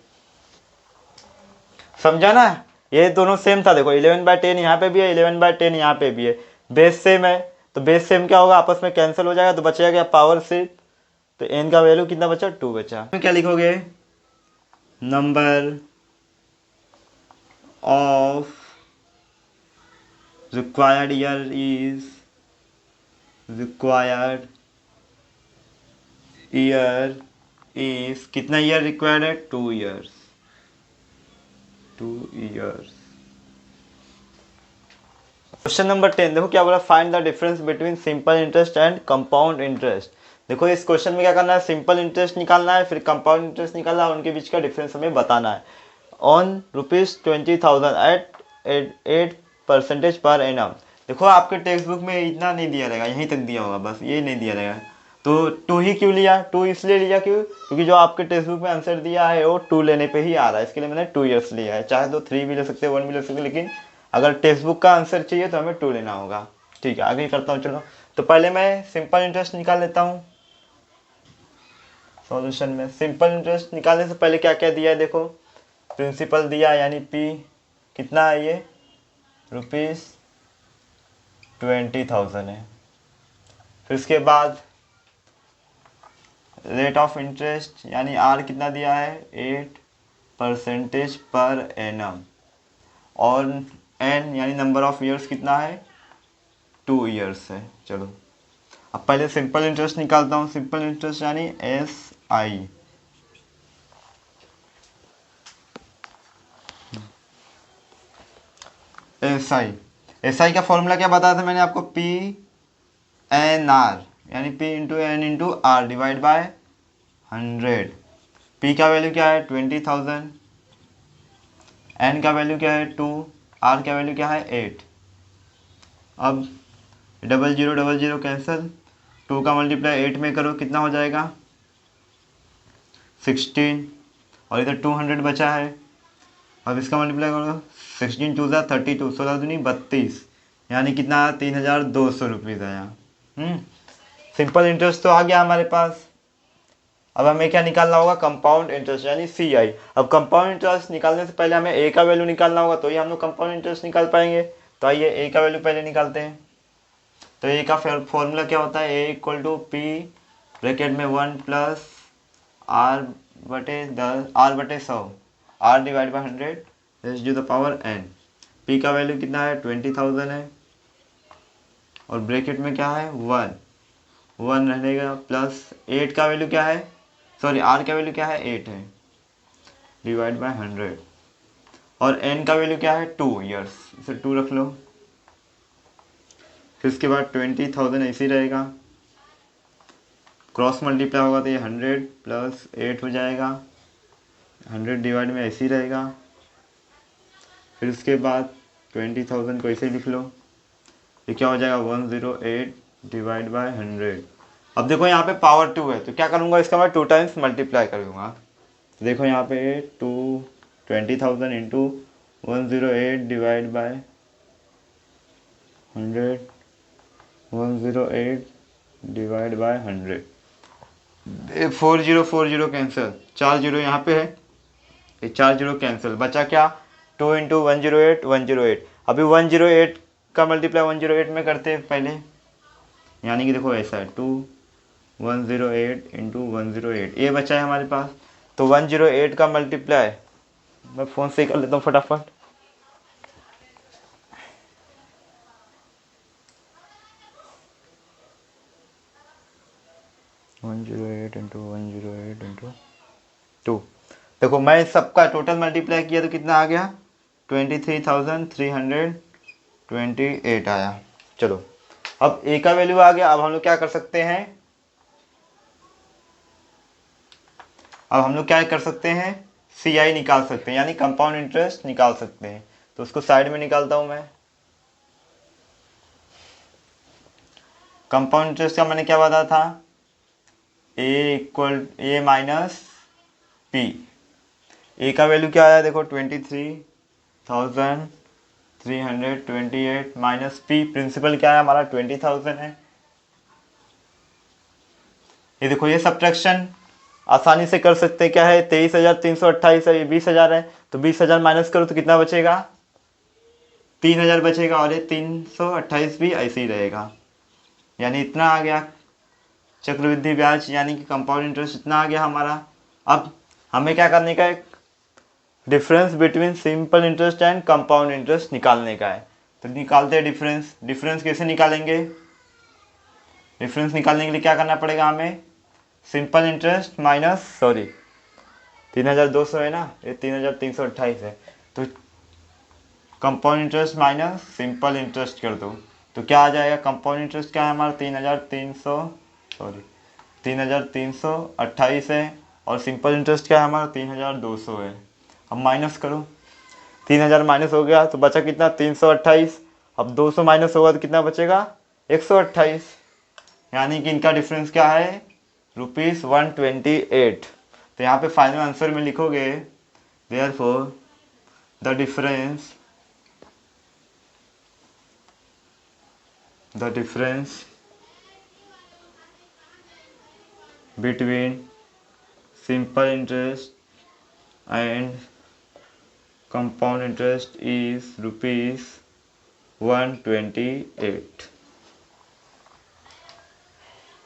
समझा ना, ये दोनों सेम था, देखो 11/10 यहाँ पे भी है, 11/10 यहाँ पे भी है, बेस सेम है, तो बेस सेम क्या होगा आपस में कैंसिल हो जाएगा, तो बचेगा क्या पावर से, तो n का वैल्यू कितना बचा 2 बचा। क्या लिखोगे, number of required year is required year is, कितना ईयर रिक्वायर्ड है 2 ईयर्स, 2 ईयर्स। क्वेश्चन नंबर 10 देखो क्या बोला, find the difference between simple interest and compound interest. देखो इस क्वेश्चन में क्या करना है, सिंपल इंटरेस्ट निकालना है, फिर कंपाउंड इंटरेस्ट निकालना है, उनके बीच का डिफरेंस हमें बताना है। On ₹20,000 eight 8% per annum. देखो आपके टेक्स्ट बुक में इतना नहीं दिया रहेगा, यहीं तक दिया होगा, बस ये नहीं दिया रहेगा। तो 2 ही क्यों लिया, 2 इसलिए लिया क्योंकि जो आपके टेक्स्ट बुक में आंसर दिया है वो 2 लेने पे ही आ रहा है, इसके लिए मैंने 2 ईयर्स लिया है। चाहे तो 3 भी ले सकते हैं, 1 भी ले सकते हैं, लेकिन अगर टेक्स्ट बुक का आंसर चाहिए तो हमें 2 लेना होगा। ठीक है आगे करता हूँ, चलो। तो पहले मैं सिंपल इंटरेस्ट निकाल लेता हूँ। सॉल्यूशन में सिंपल इंटरेस्ट निकालने से पहले क्या क्या दिया है, देखो प्रिंसिपल दिया, यानी पी कितना है, ये ₹20,000 है। फिर इसके बाद रेट ऑफ इंटरेस्ट यानी आर कितना दिया है 8% पर एनम, और एन यानी नंबर ऑफ ईयर्स कितना है 2 ईयर्स है। चलो अब पहले सिंपल इंटरेस्ट निकालता हूँ। सिंपल इंटरेस्ट यानी SI, SI का फॉर्मूला क्या बताया था मैंने आपको, PNR यानी P into N into R divide by 100। P का वैल्यू क्या है 20,000, N का वैल्यू क्या है 2, R का वैल्यू क्या है 8। अब 0000 कैंसिल, 2 का मल्टीप्लाई 8 में करो कितना हो जाएगा 16, और इधर 200 बचा है। अब इसका मल्टीप्लाई करो, 16 2 32, 16 दूनी 32, यानी कितना आया 3,200 रुपीज़ आया। सिंपल इंटरेस्ट तो आ गया हमारे पास। अब हमें क्या निकालना होगा, कंपाउंड इंटरेस्ट यानी CI। अब कंपाउंड इंटरेस्ट निकालने से पहले हमें A का वैल्यू निकालना होगा, तो ये हम लोग कंपाउंड इंटरेस्ट निकाल पाएंगे। तो आइए A का वैल्यू पहले निकालते हैं। तो ए का फॉर्मूला क्या होता है, A equal to P bracket में 1 प्लस आर बटे 10 आर बटे 100 R divide by 100 to the power n। P का वैल्यू कितना है 20,000 है और ब्रैकेट में क्या है 1 रहेगा प्लस 8 का वैल्यू क्या है, सॉरी आर का वैल्यू क्या है 8 है डिवाइड बाय 100 और n का वैल्यू क्या है 2 ईयर्स, इसे 2 रख लो। फिर उसके बाद 20,000 ऐसे ही रहेगा, क्रॉस मल्टीप्लाई होगा तो ये 100 प्लस 8 हो जाएगा, 100 डिवाइड में ऐसे ही रहेगा। फिर उसके बाद 20,000 को ऐसे ही लिख लो, ये क्या हो जाएगा 108 डिवाइड बाय 100। अब देखो यहाँ पे पावर 2 है तो क्या करूँगा, इसका मैं 2 टाइम्स मल्टीप्लाई कर दूँगा। तो देखो यहाँ पे 20,000 into 108 divide by 100, 108 divide by 100, 4040 cancel, 4 zero यहाँ पे है, ये 4 जीरो कैंसिल, बचा क्या 2 इंटू 108 108। अभी 108 का मल्टीप्लाई 108 में करते हैं पहले, यानी कि देखो ऐसा है 2 108 इंटू 108, ये बचा है हमारे पास। तो 108 का मल्टीप्लाई मैं फ़ोन से कर लेता हूँ फटाफट, वन जीरो एट इंटू 2। देखो मैं सबका टोटल मल्टीप्लाई किया तो कितना आ गया 23,328 आया। चलो अब ए का वैल्यू आ गया, अब हम लोग क्या कर सकते हैं, अब हम लोग क्या कर सकते हैं सी आई निकाल सकते हैं, यानी कंपाउंड इंटरेस्ट निकाल सकते हैं। तो उसको साइड में निकालता हूं मैं। कंपाउंड इंटरेस्ट का मैंने क्या बताया था, ए माइनस पी। ए का वैल्यू क्या आया देखो 23,328 माइनस पी, प्रिंसिपल क्या है हमारा 20,000 है। ये देखो ये सब्ट्रैक्शन आसानी से कर सकते हैं, क्या है 23,328 है, ये 20,000 है तो 20,000 माइनस करो तो कितना बचेगा 3,000 बचेगा, और ये 328 भी ऐसे ही रहेगा, यानी इतना आ गया चक्रवृद्धि ब्याज यानी कि कंपाउंड इंटरेस्ट इतना आ गया हमारा। अब हमें क्या करने का है, difference between simple interest and compound interest निकालने का है। तो निकालते हैं डिफरेंस। डिफरेंस कैसे निकालेंगे, डिफरेंस निकालने के लिए क्या करना पड़ेगा हमें, सिंपल इंटरेस्ट माइनस, सॉरी 3,200 है ना, ये 3,328 है, तो compound interest minus simple interest कर दो तो क्या आ जाएगा, कंपाउंड इंटरेस्ट क्या है हमारा 3,328 है और सिंपल इंटरेस्ट क्या है हमारा 3,200 है। अब माइनस करो, 3,000 माइनस हो गया तो बचा कितना 328, अब 200 माइनस होगा तो कितना बचेगा 128, यानी कि इनका डिफरेंस क्या है ₹128। तो यहाँ पे फाइनल आंसर में लिखोगे therefore the difference between simple interest and compound interest is ₹128।